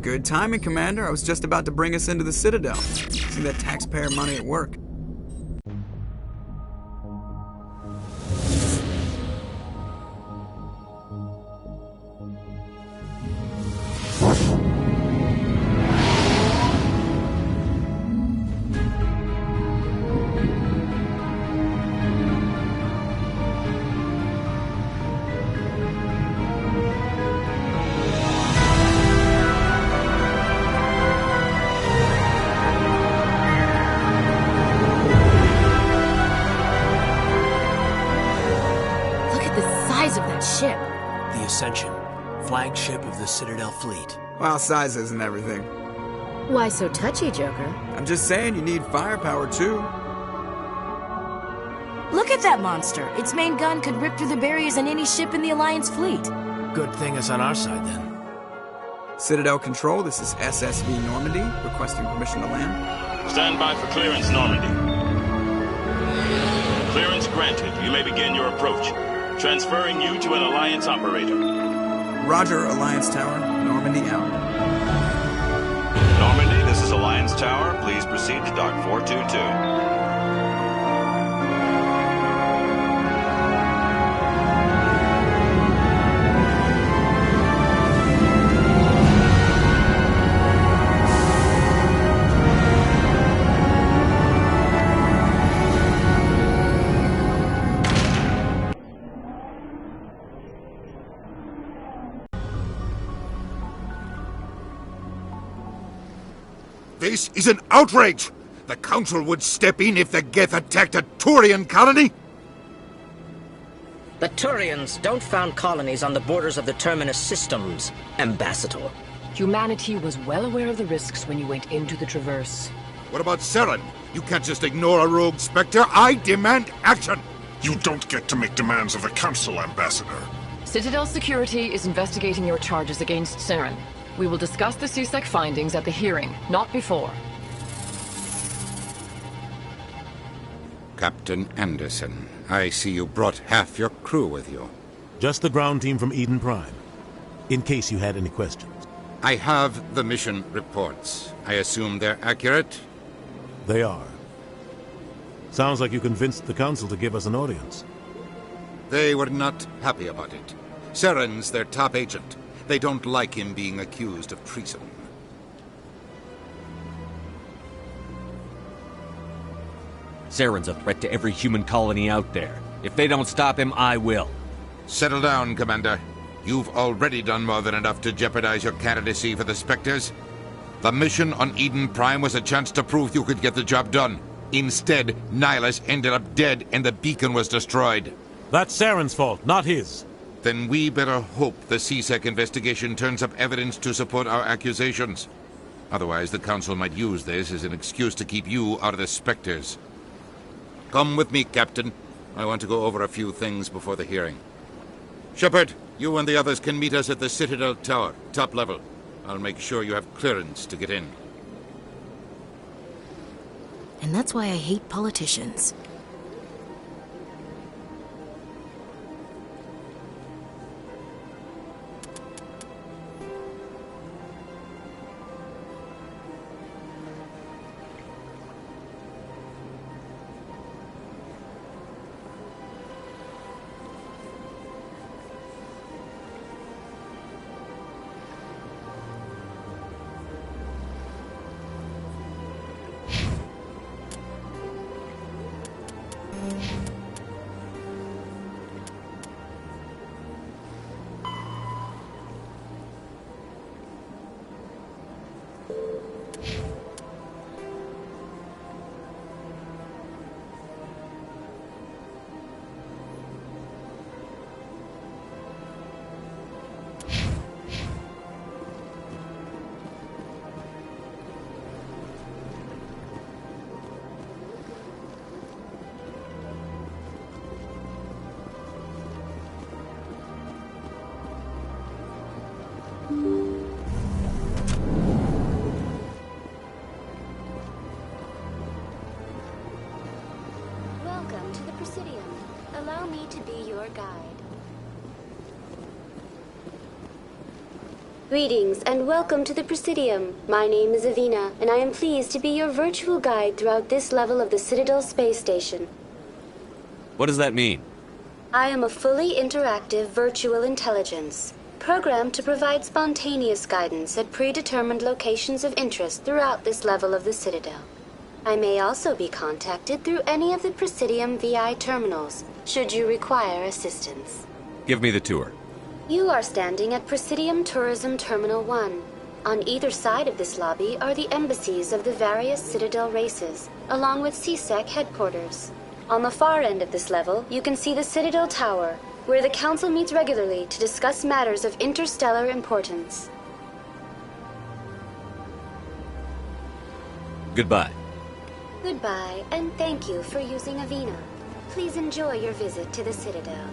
Good timing, Commander. I was just about to bring us into the Citadel. See that taxpayer money at work. The Ascension, flagship of the Citadel fleet. Well, size isn't everything. Why so touchy, Joker? I'm just saying you need firepower, too. Look at that monster. Its main gun could rip through the barriers in any ship in the Alliance fleet. Good thing it's on our side, then. Citadel Control, this is SSV Normandy, requesting permission to land. Stand by for clearance, Normandy. Clearance granted. You may begin your approach. Transferring you to an Alliance operator. Roger, Alliance Tower. Normandy out. Normandy, this is Alliance Tower. Please proceed to Dock 422. This is an outrage! The Council would step in if the Geth attacked a Turian colony! The Turians don't found colonies on the borders of the Terminus systems, Ambassador. Humanity was well aware of the risks when you went into the Traverse. What about Saren? You can't just ignore a rogue Spectre. I demand action! You don't get to make demands of the Council, Ambassador. Citadel Security is investigating your charges against Saren. We will discuss the CSEC findings at the hearing, not before. Captain Anderson, I see you brought half your crew with you. Just the ground team from Eden Prime, in case you had any questions. I have the mission reports. I assume they're accurate? They are. Sounds like you convinced the Council to give us an audience. They were not happy about it. Saren's their top agent. They don't like him being accused of treason. Saren's a threat to every human colony out there. If they don't stop him, I will. Settle down, Commander. You've already done more than enough to jeopardize your candidacy for the Spectres. The mission on Eden Prime was a chance to prove you could get the job done. Instead, Nihilus ended up dead and the beacon was destroyed. That's Saren's fault, not his. Then we better hope the CSEC investigation turns up evidence to support our accusations. Otherwise, the Council might use this as an excuse to keep you out of the Spectres. Come with me, Captain. I want to go over a few things before the hearing. Shepard, you and the others can meet us at the Citadel Tower, top level. I'll make sure you have clearance to get in. And that's why I hate politicians. Welcome to the Presidium. Allow me to be your guide. Greetings and welcome to the Presidium. My name is Avina, and I am pleased to be your virtual guide throughout this level of the Citadel Space Station. What does that mean? I am a fully interactive virtual intelligence, programmed to provide spontaneous guidance at predetermined locations of interest throughout this level of the Citadel. I may also be contacted through any of the Presidium VI terminals, should you require assistance. Give me the tour. You are standing at Presidium Tourism Terminal 1. On either side of this lobby are the embassies of the various Citadel races, along with CSEC headquarters. On the far end of this level, you can see the Citadel Tower, where the Council meets regularly to discuss matters of interstellar importance. Goodbye. Goodbye, and thank you for using Avina. Please enjoy your visit to the Citadel.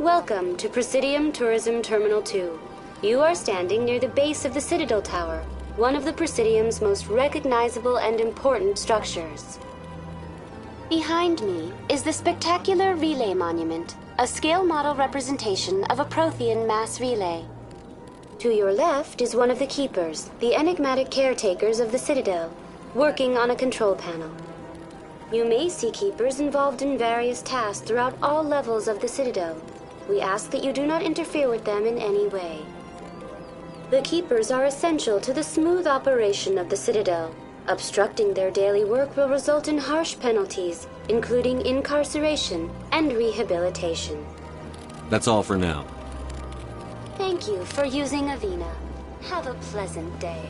Welcome to Presidium Tourism Terminal 2. You are standing near the base of the Citadel Tower, one of the Presidium's most recognizable and important structures. Behind me is the spectacular Relay Monument, a scale model representation of a Prothean mass relay. To your left is one of the Keepers, the enigmatic caretakers of the Citadel, working on a control panel. You may see Keepers involved in various tasks throughout all levels of the Citadel. We ask that you do not interfere with them in any way. The Keepers are essential to the smooth operation of the Citadel. Obstructing their daily work will result in harsh penalties, including incarceration and rehabilitation. That's all for now. Thank you for using Avena. Have a pleasant day.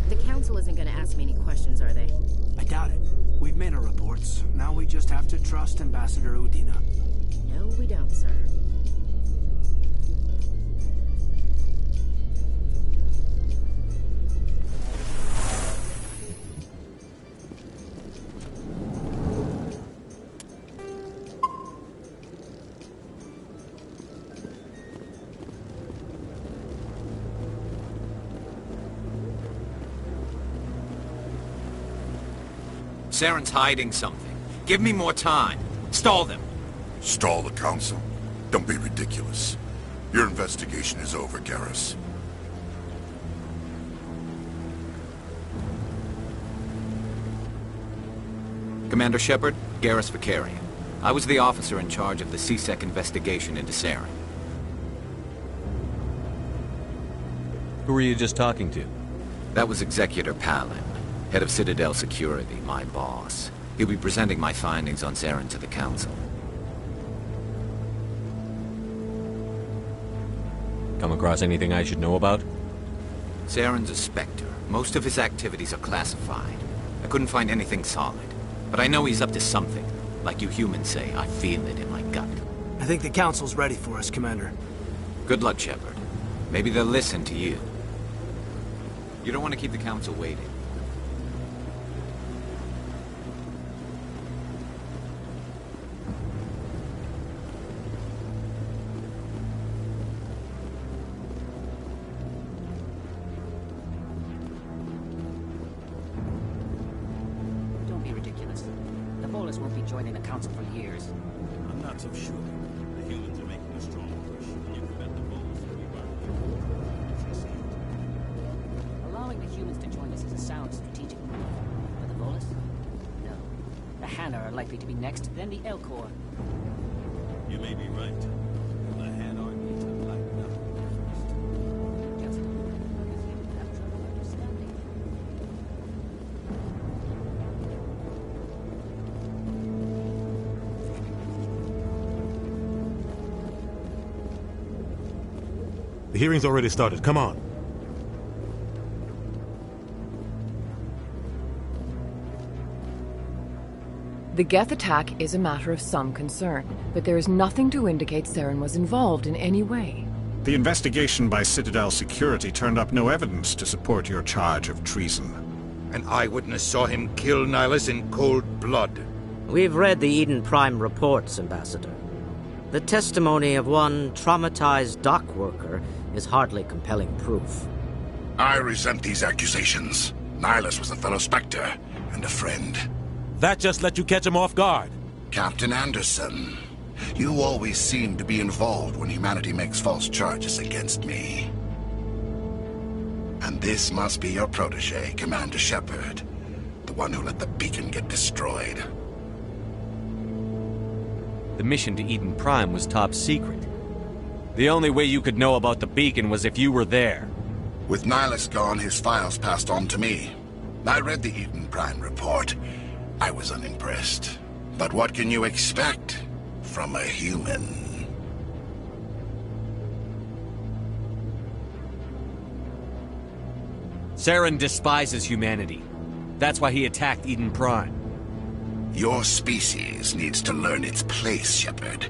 The council isn't going to ask me any questions, are they? I doubt it. We've made our reports. Now we just have to trust Ambassador Udina. No, we don't, sir. Saren's hiding something. Give me more time. Stall them. Stall the council? Don't be ridiculous. Your investigation is over, Garrus. Commander Shepard, Garrus Vicarian. I was the officer in charge of the CSEC investigation into Saren. Who were you just talking to? That was Executor Palin, head of Citadel Security, my boss. He'll be presenting my findings on Saren to the council. Come across anything I should know about? Saren's a Spectre. Most of his activities are classified. I couldn't find anything solid. But I know he's up to something. Like you humans say, I feel it in my gut. I think the council's ready for us, Commander. Good luck, Shepard. Maybe they'll listen to you. You don't want to keep the council waiting. Don't be ridiculous. The Volus won't be joining the council for years. I'm not so sure. The humans are making a strong push, and you prevent the Volus from reviving. Allowing the humans to join us is a sound strategic move. But the Volus? No. The Hanna are likely to be next, then the Elcor. You may be right. The Han Army needs to lighten up first. Just because they would have trouble understanding. The hearing's already started. Come on. The Geth attack is a matter of some concern, but there is nothing to indicate Saren was involved in any way. The investigation by Citadel Security turned up no evidence to support your charge of treason. An eyewitness saw him kill Nihilus in cold blood. We've read the Eden Prime reports, Ambassador. The testimony of one traumatized dock worker is hardly compelling proof. I resent these accusations. Nihilus was a fellow Spectre and a friend. That just let you catch him off guard. Captain Anderson, you always seem to be involved when humanity makes false charges against me. And this must be your protege, Commander Shepard, the one who let the beacon get destroyed. The mission to Eden Prime was top secret. The only way you could know about the beacon was if you were there. With Nihilus gone, his files passed on to me. I read the Eden Prime report. I was unimpressed. But what can you expect from a human? Saren despises humanity. That's why he attacked Eden Prime. Your species needs to learn its place, Shepard.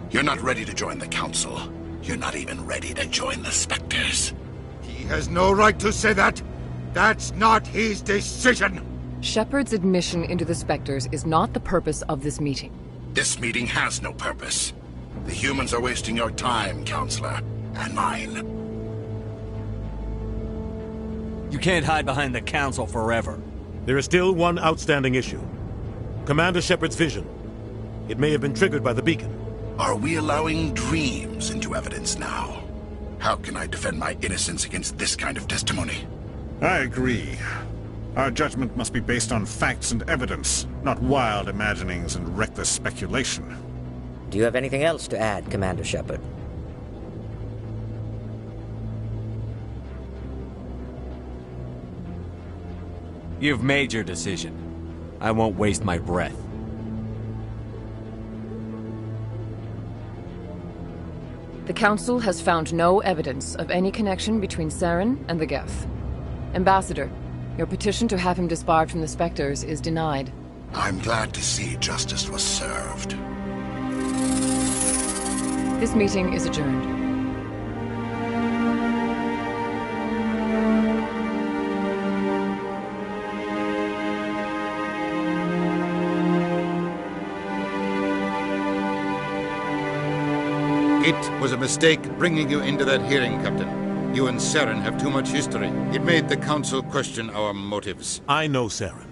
You're not ready to join the Council. You're not even ready to join the Spectres. He has no right to say that. That's not his decision! Shepard's admission into the Spectres is not the purpose of this meeting. This meeting has no purpose. The humans are wasting your time, Counselor, and mine. You can't hide behind the Council forever. There is still one outstanding issue. Commander Shepard's vision. It may have been triggered by the beacon. Are we allowing dreams into evidence now? How can I defend my innocence against this kind of testimony? I agree. Our judgment must be based on facts and evidence, not wild imaginings and reckless speculation. Do you have anything else to add, Commander Shepard? You've made your decision. I won't waste my breath. The Council has found no evidence of any connection between Saren and the Geth. Ambassador, your petition to have him disbarred from the Spectres is denied. I'm glad to see justice was served. This meeting is adjourned. It was a mistake bringing you into that hearing, Captain. You and Saren have too much history. It made the Council question our motives. I know Saren.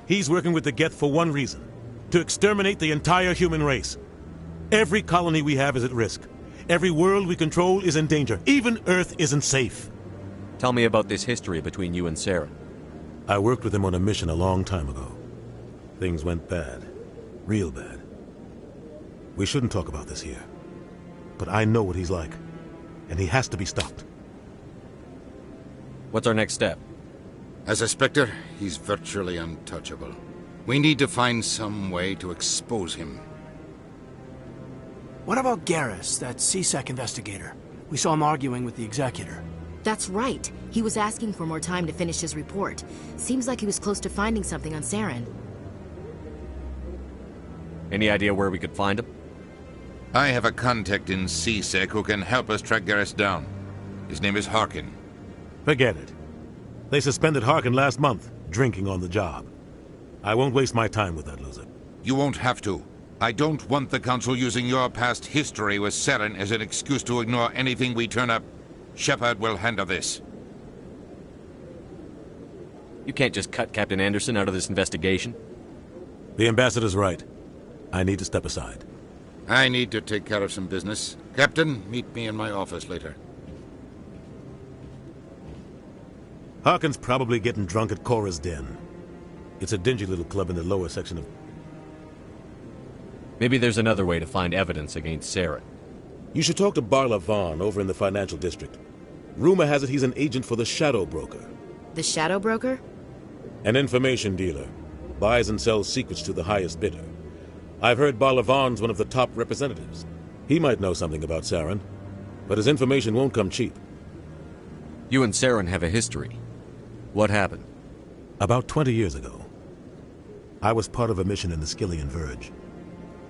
He's working with the Geth for one reason. To exterminate the entire human race. Every colony we have is at risk. Every world we control is in danger. Even Earth isn't safe. Tell me about this history between you and Saren. I worked with him on a mission a long time ago. Things went bad. Real bad. We shouldn't talk about this here. But I know what he's like. And he has to be stopped. What's our next step? As a Spectre, he's virtually untouchable. We need to find some way to expose him. What about Garrus, that CSEC investigator? We saw him arguing with the Executor. That's right. He was asking for more time to finish his report. Seems like he was close to finding something on Saren. Any idea where we could find him? I have a contact in CSEC who can help us track Garrus down. His name is Harkin. Forget it. They suspended Harkin last month, drinking on the job. I won't waste my time with that loser. You won't have to. I don't want the Council using your past history with Saren as an excuse to ignore anything we turn up. Shepard will handle this. You can't just cut Captain Anderson out of this investigation. The Ambassador's right. I need to step aside. I need to take care of some business. Captain, meet me in my office later. Harkin's probably getting drunk at Cora's Den. It's a dingy little club in the lower section of... Maybe there's another way to find evidence against Saren. You should talk to Barla Vaughn over in the financial district. Rumor has it he's an agent for the Shadow Broker. The Shadow Broker? An information dealer. Buys and sells secrets to the highest bidder. I've heard Barla Vaughn's one of the top representatives. He might know something about Saren, but his information won't come cheap. You and Saren have a history. What happened? About 20 years ago, I was part of a mission in the Skillian Verge.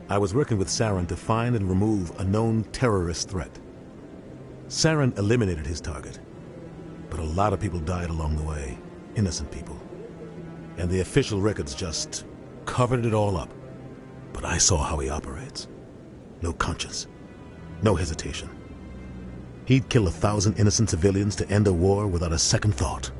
I was working with Saren to find and remove a known terrorist threat. Saren eliminated his target, but a lot of people died along the way, innocent people. And the official records just covered it all up. But I saw how he operates. No conscience, no hesitation. He'd kill 1,000 innocent civilians to end a war without a second thought.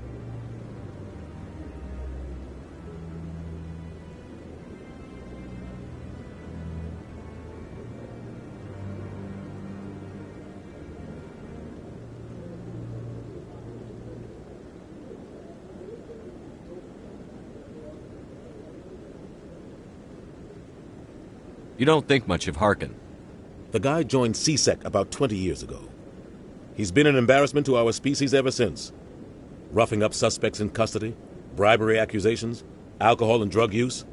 You don't think much of Harkin. The guy joined CSEC about 20 years ago. He's been an embarrassment to our species ever since. Roughing up suspects in custody, bribery accusations, alcohol and drug use.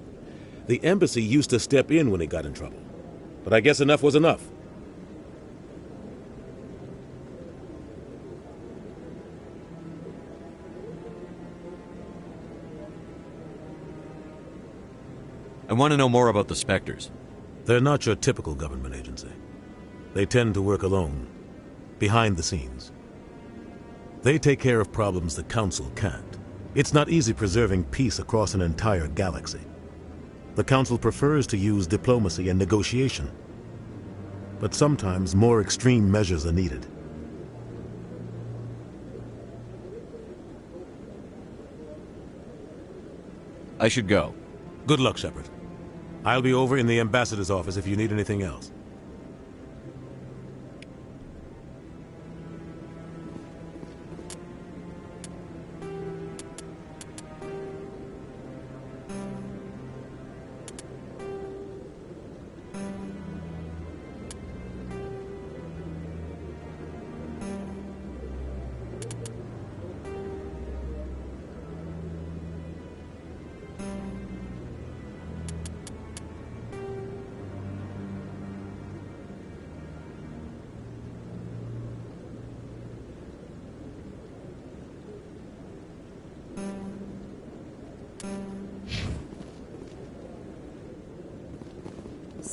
The embassy used to step in when he got in trouble. But I guess enough was enough. I want to know more about the Spectres. They're not your typical government agency. They tend to work alone, behind the scenes. They take care of problems the Council can't. It's not easy preserving peace across an entire galaxy. The Council prefers to use diplomacy and negotiation. But sometimes more extreme measures are needed. I should go. Good luck, Shepard. I'll be over in the ambassador's office if you need anything else.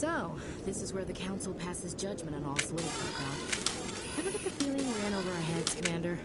So, this is where the Council passes judgment on all slave folk. Ever get the feeling we're in over our heads, Commander?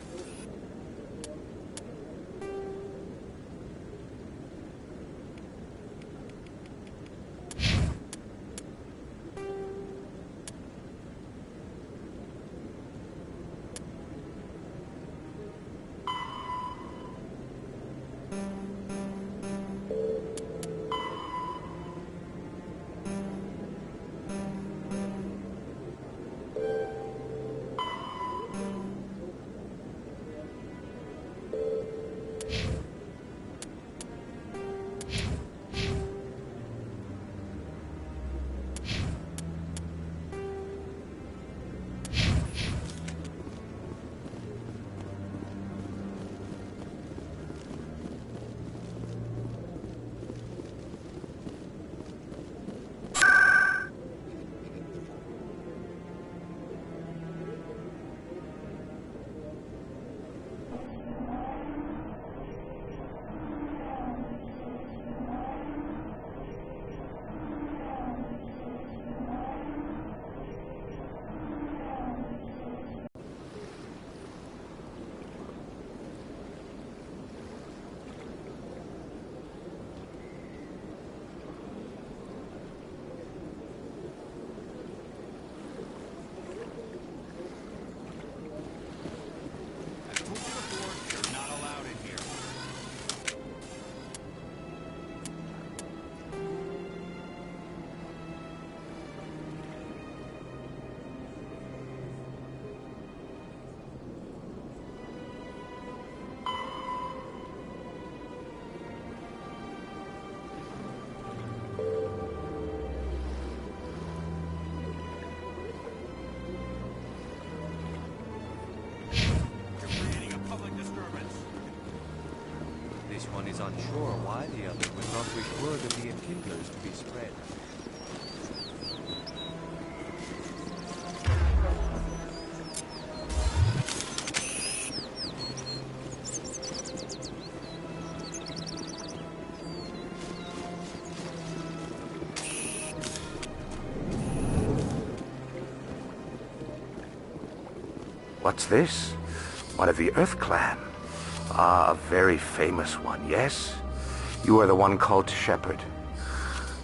One is unsure why the other would not wish word of the enkindlers to be spread. What's this? One of the Earth Clan. Ah, a very famous one, yes? You are the one called Shepard.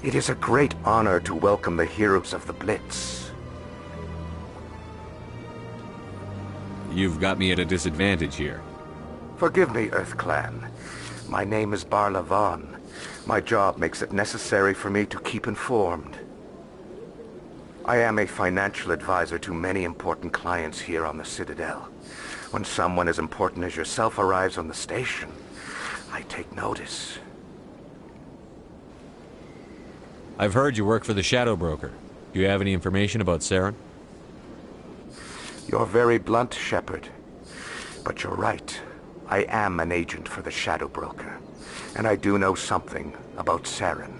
It is a great honor to welcome the heroes of the Blitz. You've got me at a disadvantage here. Forgive me, Earth Clan. My name is Barla Vaughn. My job makes it necessary for me to keep informed. I am a financial advisor to many important clients here on the Citadel. When someone as important as yourself arrives on the station, I take notice. I've heard you work for the Shadow Broker. Do you have any information about Saren? You're very blunt, Shepard. But you're right. I am an agent for the Shadow Broker. And I do know something about Saren.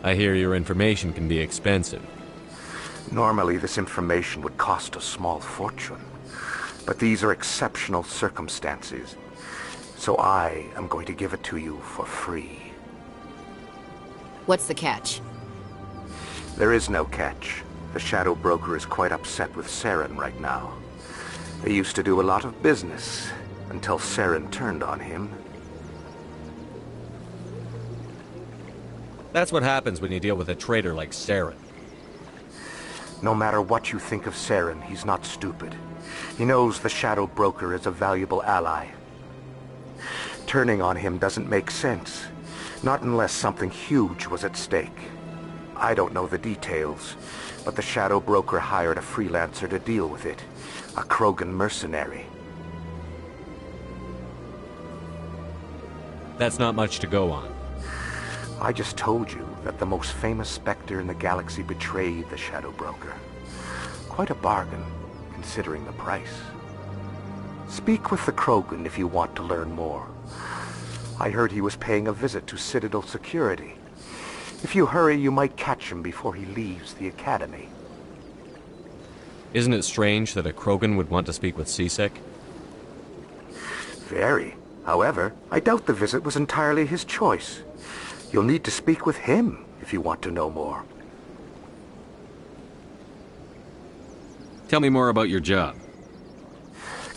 I hear your information can be expensive. Normally, this information would cost a small fortune. But these are exceptional circumstances. So I am going to give it to you for free. What's the catch? There is no catch. The Shadow Broker is quite upset with Saren right now. They used to do a lot of business. until Saren turned on him. That's what happens when you deal with a traitor like Saren. No matter what you think of Saren, he's not stupid. He knows the Shadow Broker is a valuable ally. Turning on him doesn't make sense. Not unless something huge was at stake. I don't know the details, but the Shadow Broker hired a freelancer to deal with it. A Krogan mercenary. That's not much to go on. I just told you that the most famous Spectre in the galaxy betrayed the Shadow Broker. Quite a bargain, considering the price. Speak with the Krogan if you want to learn more. I heard he was paying a visit to Citadel security. If you hurry, you might catch him before he leaves the Academy. Isn't it strange that a Krogan would want to speak with C-Sec? Very. However, I doubt the visit was entirely his choice. You'll need to speak with him if you want to know more. Tell me more about your job.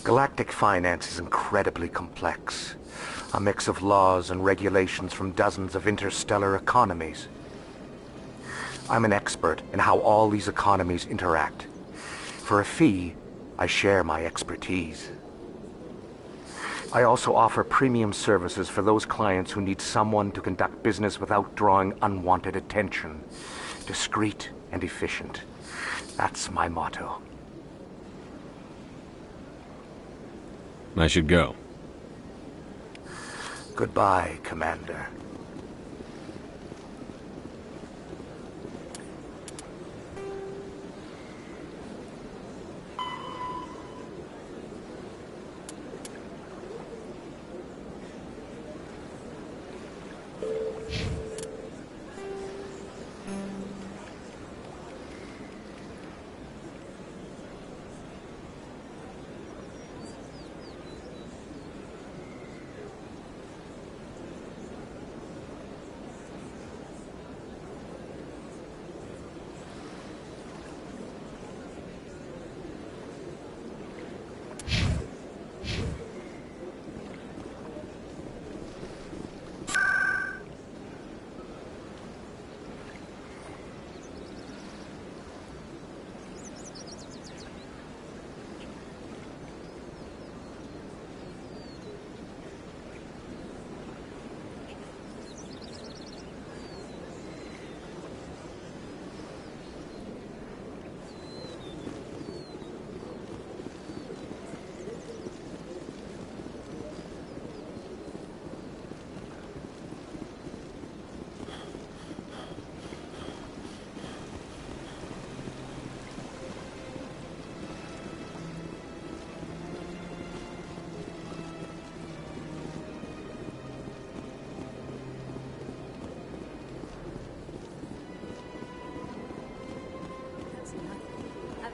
Galactic finance is incredibly complex. A mix of laws and regulations from dozens of interstellar economies. I'm an expert in how all these economies interact. For a fee, I share my expertise. I also offer premium services for those clients who need someone to conduct business without drawing unwanted attention. Discreet and efficient. That's my motto. I should go. Goodbye, Commander.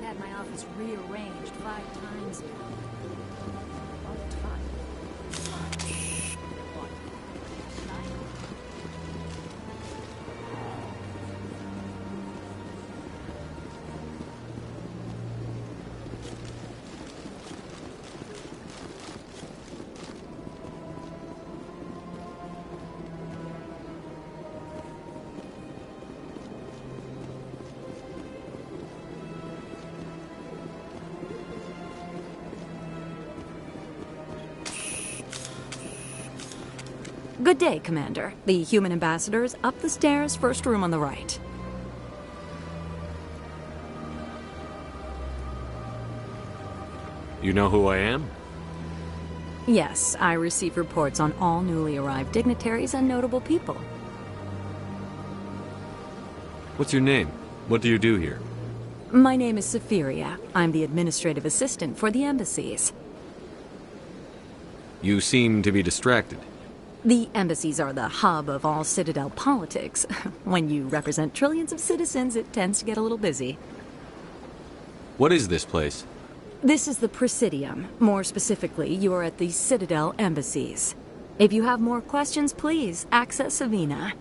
Had my office rearranged 5 times now. Good day, Commander. The human ambassador is up the stairs, first room on the right. You know who I am? Yes, I receive reports on all newly arrived dignitaries and notable people. What's your name? What do you do here? My name is Safiria. I'm the administrative assistant for the embassies. You seem to be distracted. The embassies are the hub of all Citadel politics. When you represent trillions of citizens, it tends to get a little busy. What is this place? This is the Presidium. More specifically, you are at the Citadel embassies. If you have more questions, please access Savina.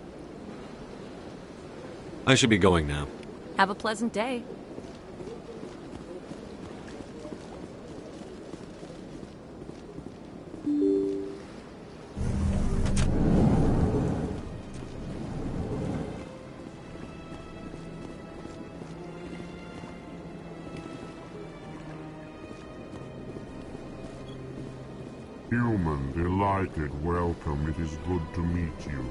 I should be going now. Have a pleasant day. Human, delighted, welcome. It is good to meet you.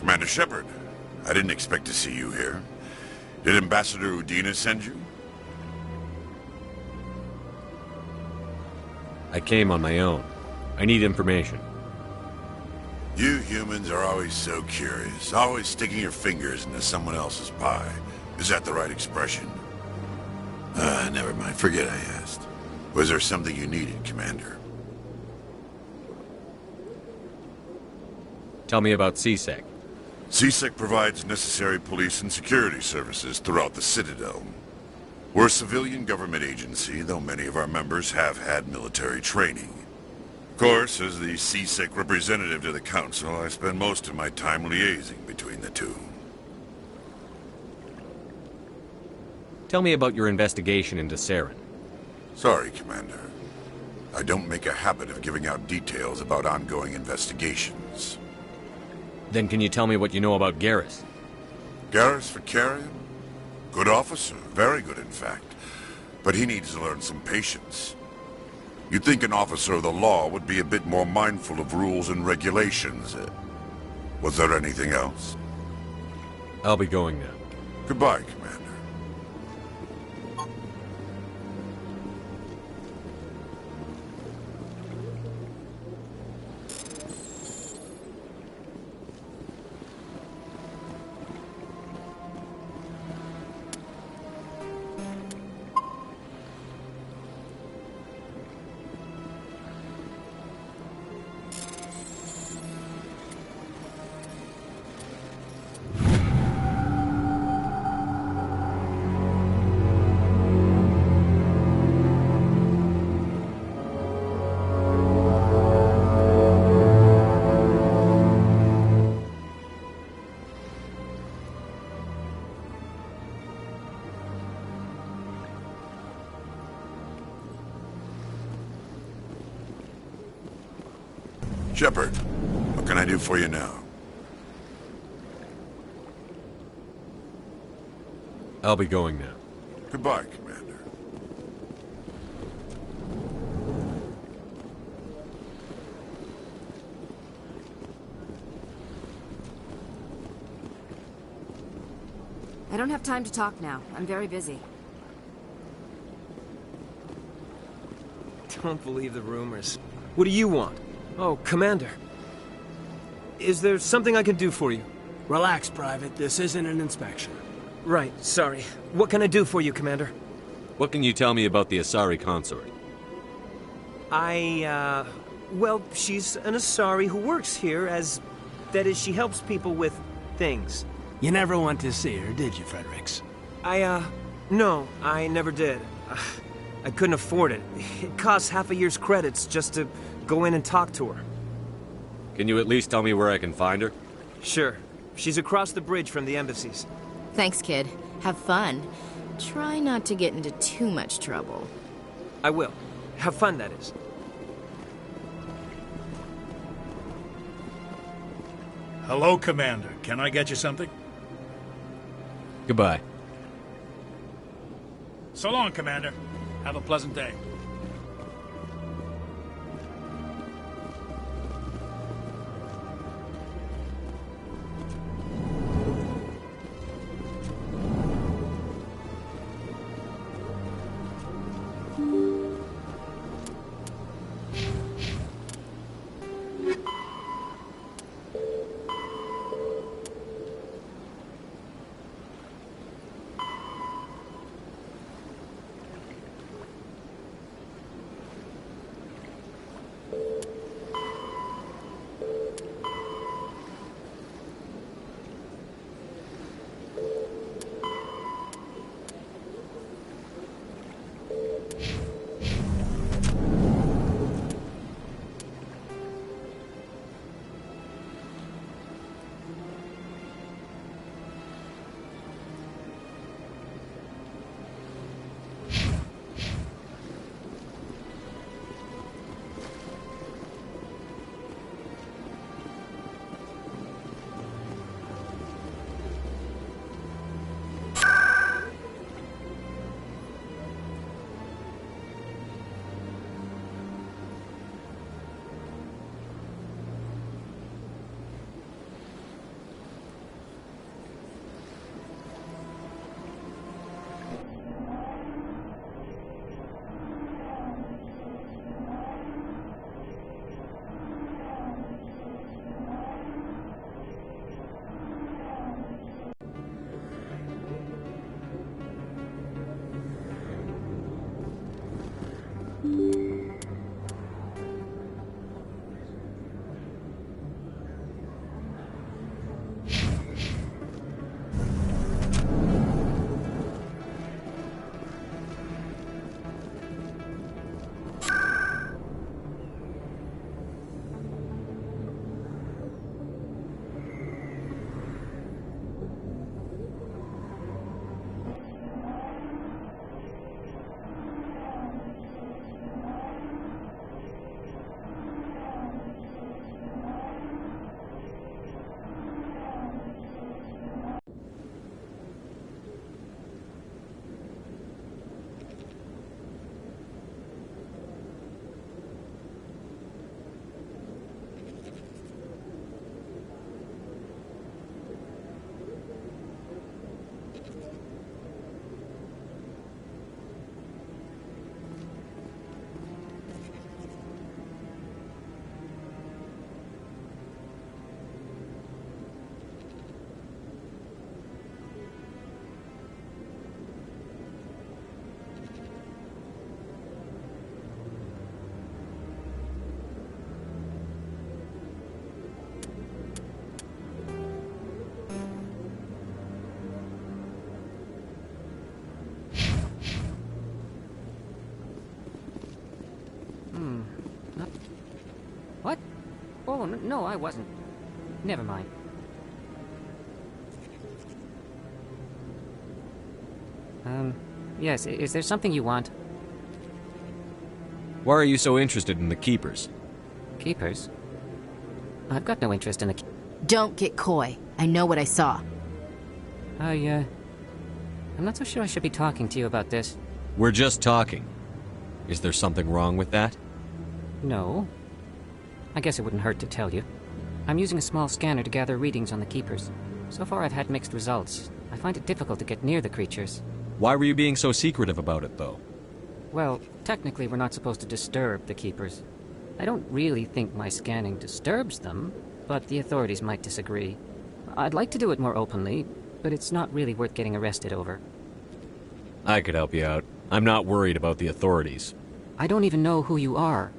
Commander Shepard, I didn't expect to see you here. Did Ambassador Udina send you? I came on my own. I need information. You humans are always so curious, always sticking your fingers into someone else's pie. Is that the right expression? Never mind. Forget I asked. Was there something you needed, Commander? Tell me about CSEC. CSEC provides necessary police and security services throughout the Citadel. We're a civilian government agency, though many of our members have had military training. Of course, as the CSEC representative to the Council, I spend most of my time liaising between the two. Tell me about your investigation into Saren. Sorry, Commander. I don't make a habit of giving out details about ongoing investigations. Then can you tell me what you know about Garrus? Garrus Vakarian? Good officer, very good in fact. But he needs to learn some patience. You'd think an officer of the law would be a bit more mindful of rules and regulations. Was there anything else? I'll be going now. Goodbye, Commander. Shepard, what can I do for you now? I'll be going now. Goodbye, Commander. I don't have time to talk now. I'm very busy. Don't believe the rumors. What do you want? Oh, Commander. Is there something I can do for you? Relax, Private. This isn't an inspection. Right, sorry. What can I do for you, Commander? What can you tell me about the Asari consort? Well, she's an Asari who works here as... That is, she helps people with things. You never went to see her, did you, Fredericks? No, I never did. I couldn't afford it. It costs half a year's credits just to go in and talk to her. Can you at least tell me where I can find her? Sure. She's across the bridge from the embassies. Thanks, kid. Have fun. Try not to get into too much trouble. I will. Have fun, that is. Hello, Commander. Can I get you something? Goodbye. So long, Commander. Have a pleasant day. Oh, no, I wasn't. Never mind. Yes, is there something you want? Why are you so interested in the Keepers? Keepers? I've got no interest in the... Don't get coy. I know what I saw. I'm not so sure I should be talking to you about this. We're just talking. Is there something wrong with that? No. I guess it wouldn't hurt to tell you. I'm using a small scanner to gather readings on the Keepers. So far I've had mixed results. I find it difficult to get near the creatures. Why were you being so secretive about it, though? Well, technically we're not supposed to disturb the Keepers. I don't really think my scanning disturbs them, but the authorities might disagree. I'd like to do it more openly, but it's not really worth getting arrested over. I could help you out. I'm not worried about the authorities. I don't even know who you are.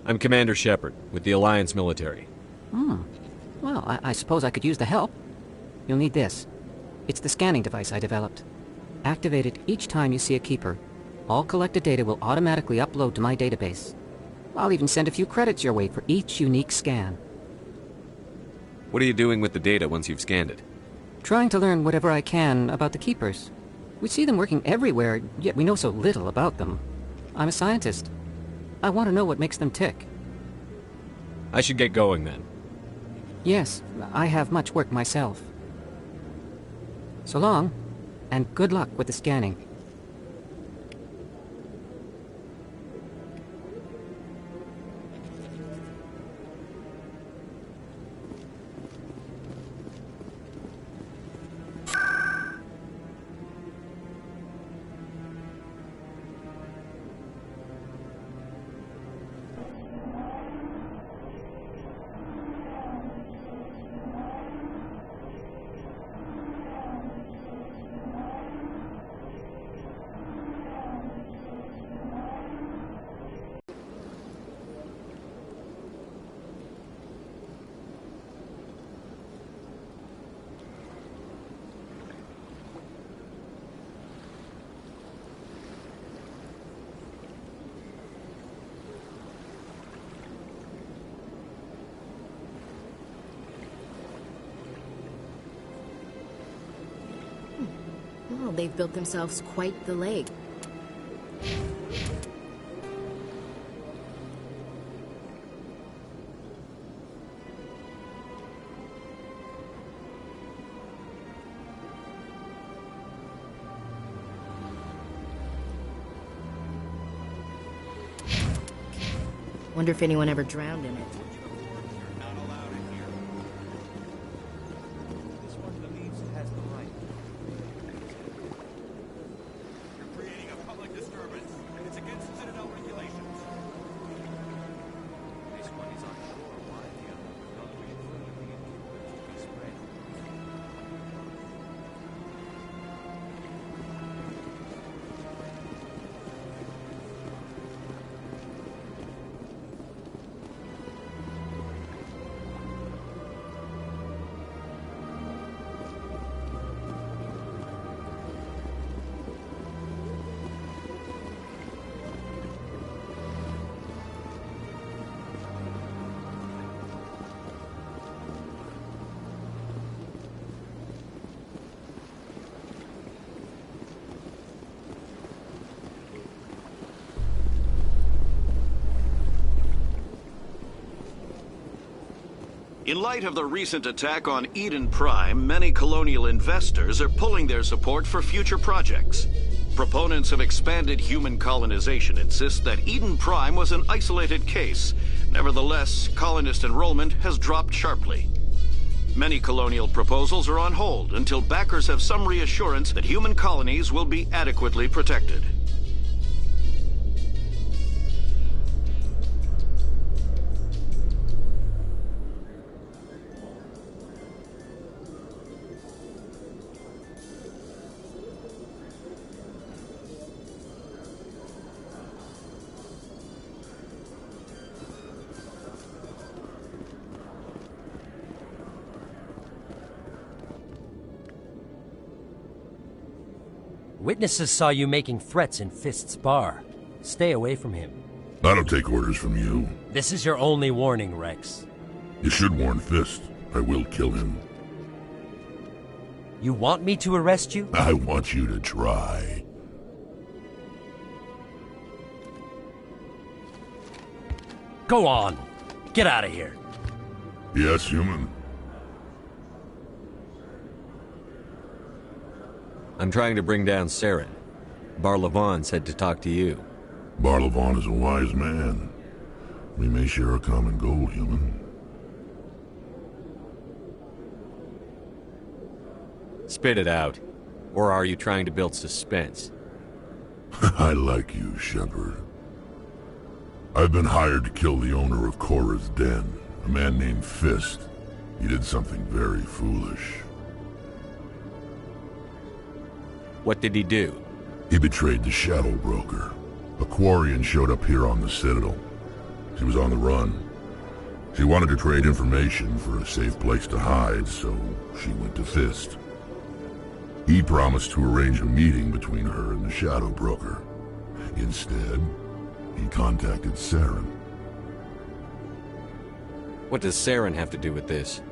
I'm Commander Shepard, with the Alliance military. Well, I suppose I could use the help. You'll need this. It's the scanning device I developed. Activate it each time you see a Keeper. All collected data will automatically upload to my database. I'll even send a few credits your way for each unique scan. What are you doing with the data once you've scanned it? Trying to learn whatever I can about the Keepers. We see them working everywhere, yet we know so little about them. I'm a scientist. I want to know what makes them tick. I should get going then. Yes, I have much work myself. So long, and good luck with the scanning. Well, they've built themselves quite the lake. Wonder if anyone ever drowned in it. In light of the recent attack on Eden Prime, many colonial investors are pulling their support for future projects. Proponents of expanded human colonization insist that Eden Prime was an isolated case. Nevertheless, colonist enrollment has dropped sharply. Many colonial proposals are on hold until backers have some reassurance that human colonies will be adequately protected. Witnesses saw you making threats in Fist's bar. Stay away from him. I don't take orders from you. This is your only warning, Rex. You should warn Fist. I will kill him. You want me to arrest you? I want you to try. Go on. Get out of here. Yes, human. I'm trying to bring down Saren. Barlavon said to talk to you. Barlavon is a wise man. We may share a common goal, human. Spit it out. Or are you trying to build suspense? I like you, Shepard. I've been hired to kill the owner of Cora's Den, a man named Fist. He did something very foolish. What did he do? He betrayed the Shadow Broker. A Quarian showed up here on the Citadel. She was on the run. She wanted to trade information for a safe place to hide, so she went to Fist. He promised to arrange a meeting between her and the Shadow Broker. Instead, he contacted Saren. What does Saren have to do with this?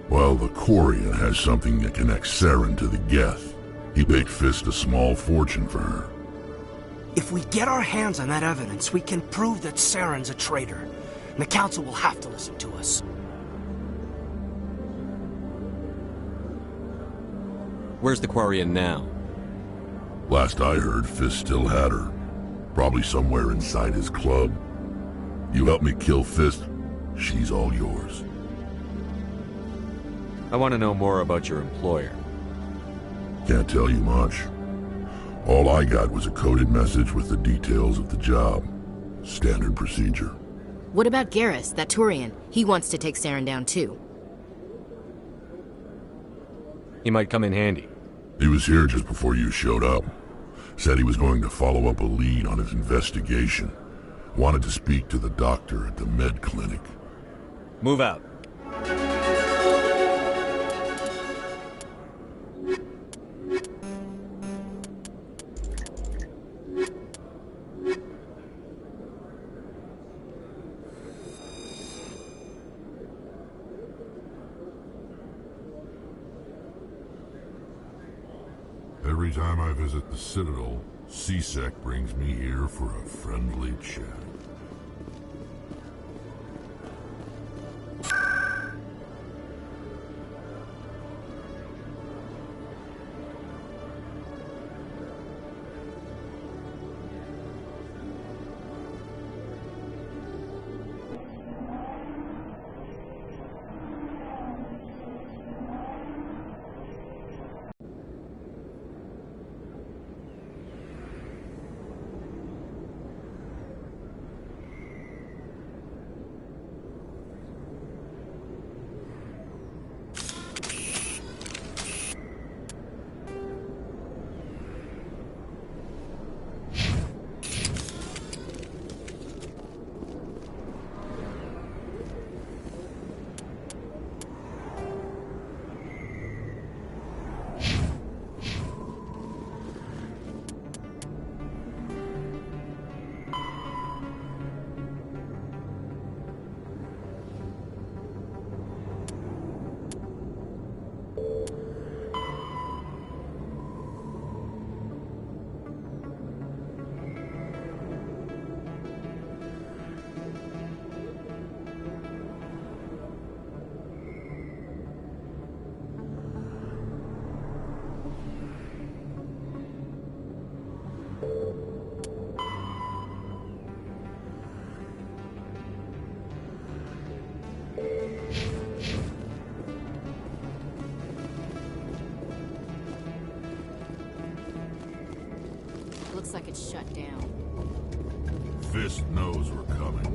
Well, the Quarian has something that connects Saren to the Geth. He paid Fist a small fortune for her. If we get our hands on that evidence, we can prove that Saren's a traitor. And the Council will have to listen to us. Where's the Quarian now? Last I heard, Fist still had her. Probably somewhere inside his club. You help me kill Fist, she's all yours. I want to know more about your employer. Can't tell you much. All I got was a coded message with the details of the job. Standard procedure. What about Garrus, that Turian? He wants to take Saren down too. He might come in handy. He was here just before you showed up. Said he was going to follow up a lead on his investigation. Wanted to speak to the doctor at the med clinic. Move out. Every time I visit the Citadel, CSEC brings me here for a friendly chat. Looks like it's shut down. Fist knows we're coming.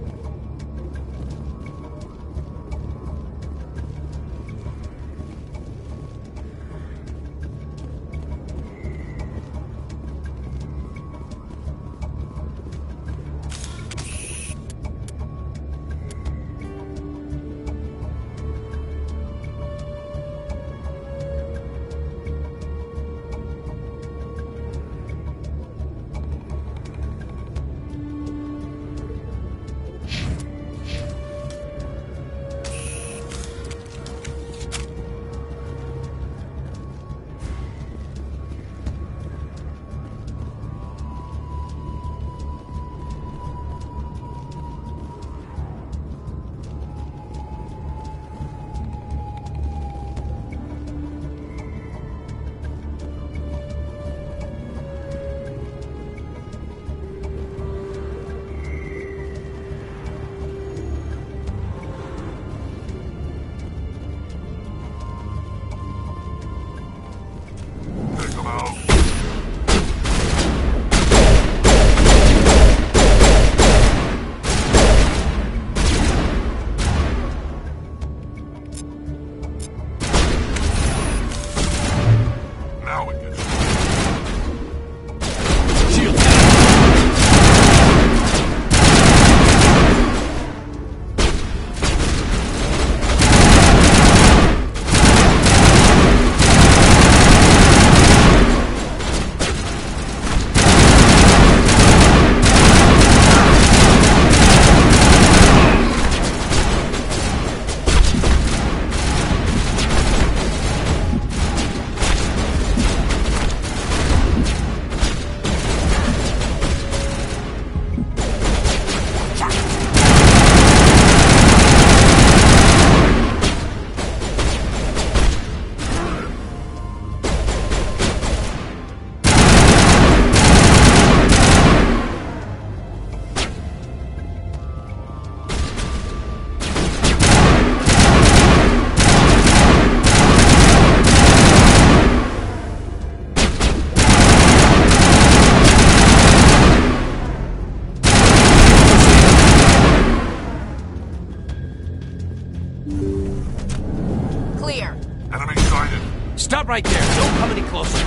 Stop right there. Don't come any closer.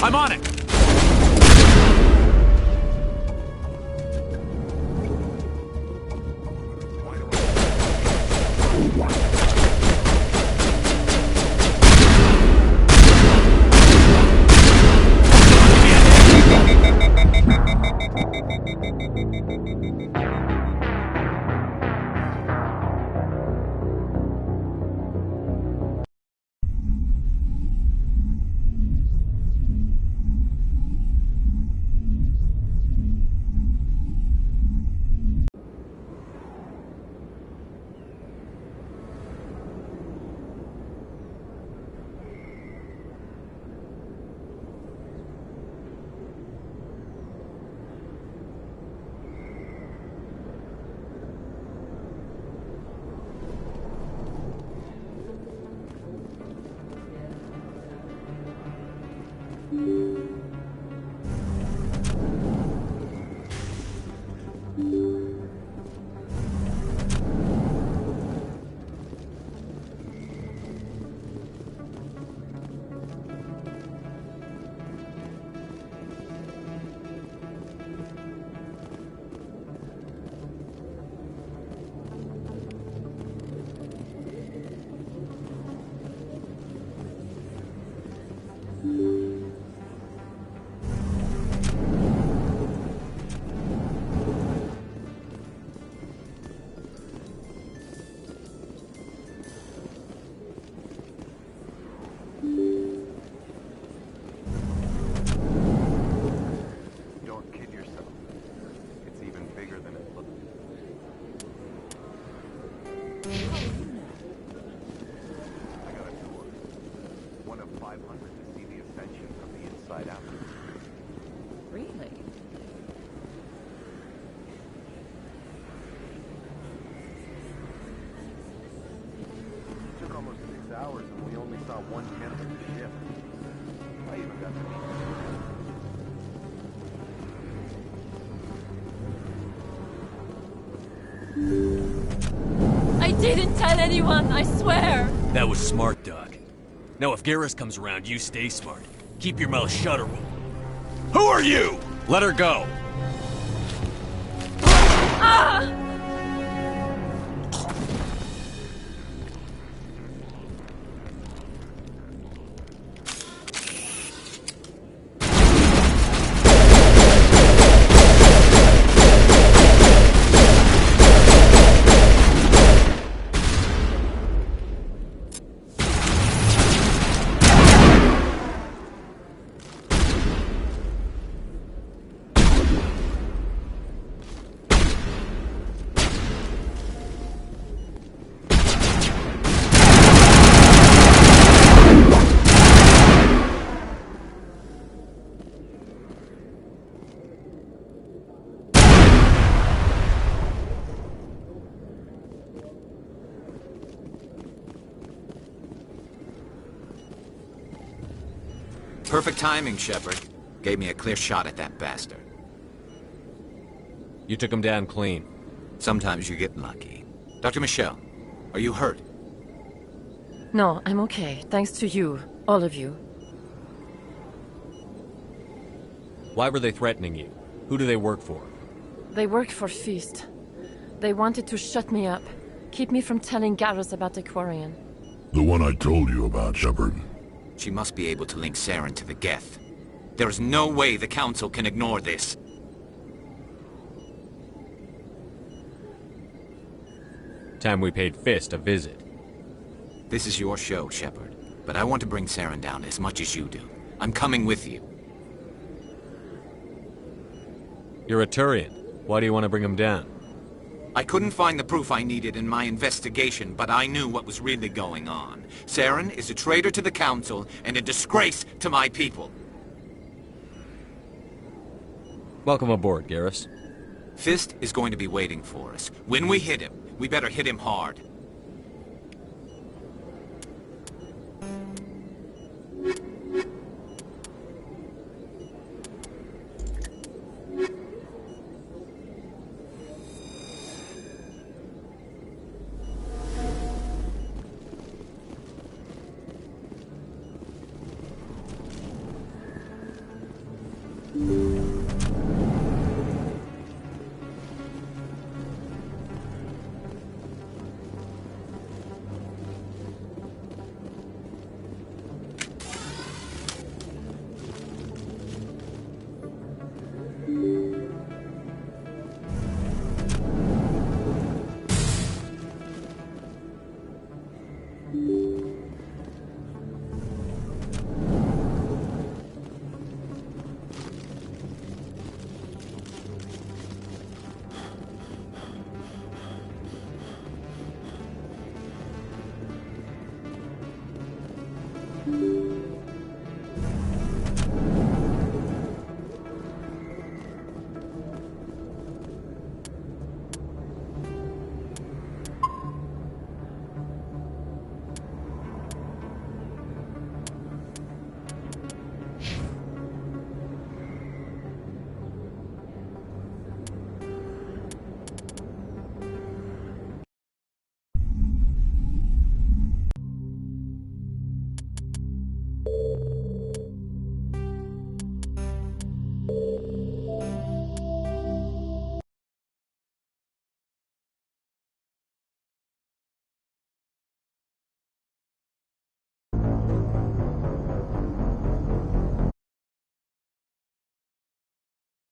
I'm on it! I didn't tell anyone, I swear! That was smart, Doc. Now if Garrus comes around, you stay smart. Keep your mouth shut or we'll... Who are you? Let her go. Ah! Perfect timing, Shepard. Gave me a clear shot at that bastard. You took him down clean. Sometimes you get lucky. Dr. Michelle, are you hurt? No, I'm okay. Thanks to you. All of you. Why were they threatening you? Who do they work for? They work for Feast. They wanted to shut me up. Keep me from telling Garrus about the Quarian. The one I told you about, Shepard. She must be able to link Saren to the Geth. There is no way the Council can ignore this. Time we paid Fist a visit. This is your show, Shepard. But I want to bring Saren down as much as you do. I'm coming with you. You're a Turian. Why do you want to bring him down? I couldn't find the proof I needed in my investigation, but I knew what was really going on. Saren is a traitor to the Council and a disgrace to my people. Welcome aboard, Garrus. Fist is going to be waiting for us. When we hit him, we better hit him hard.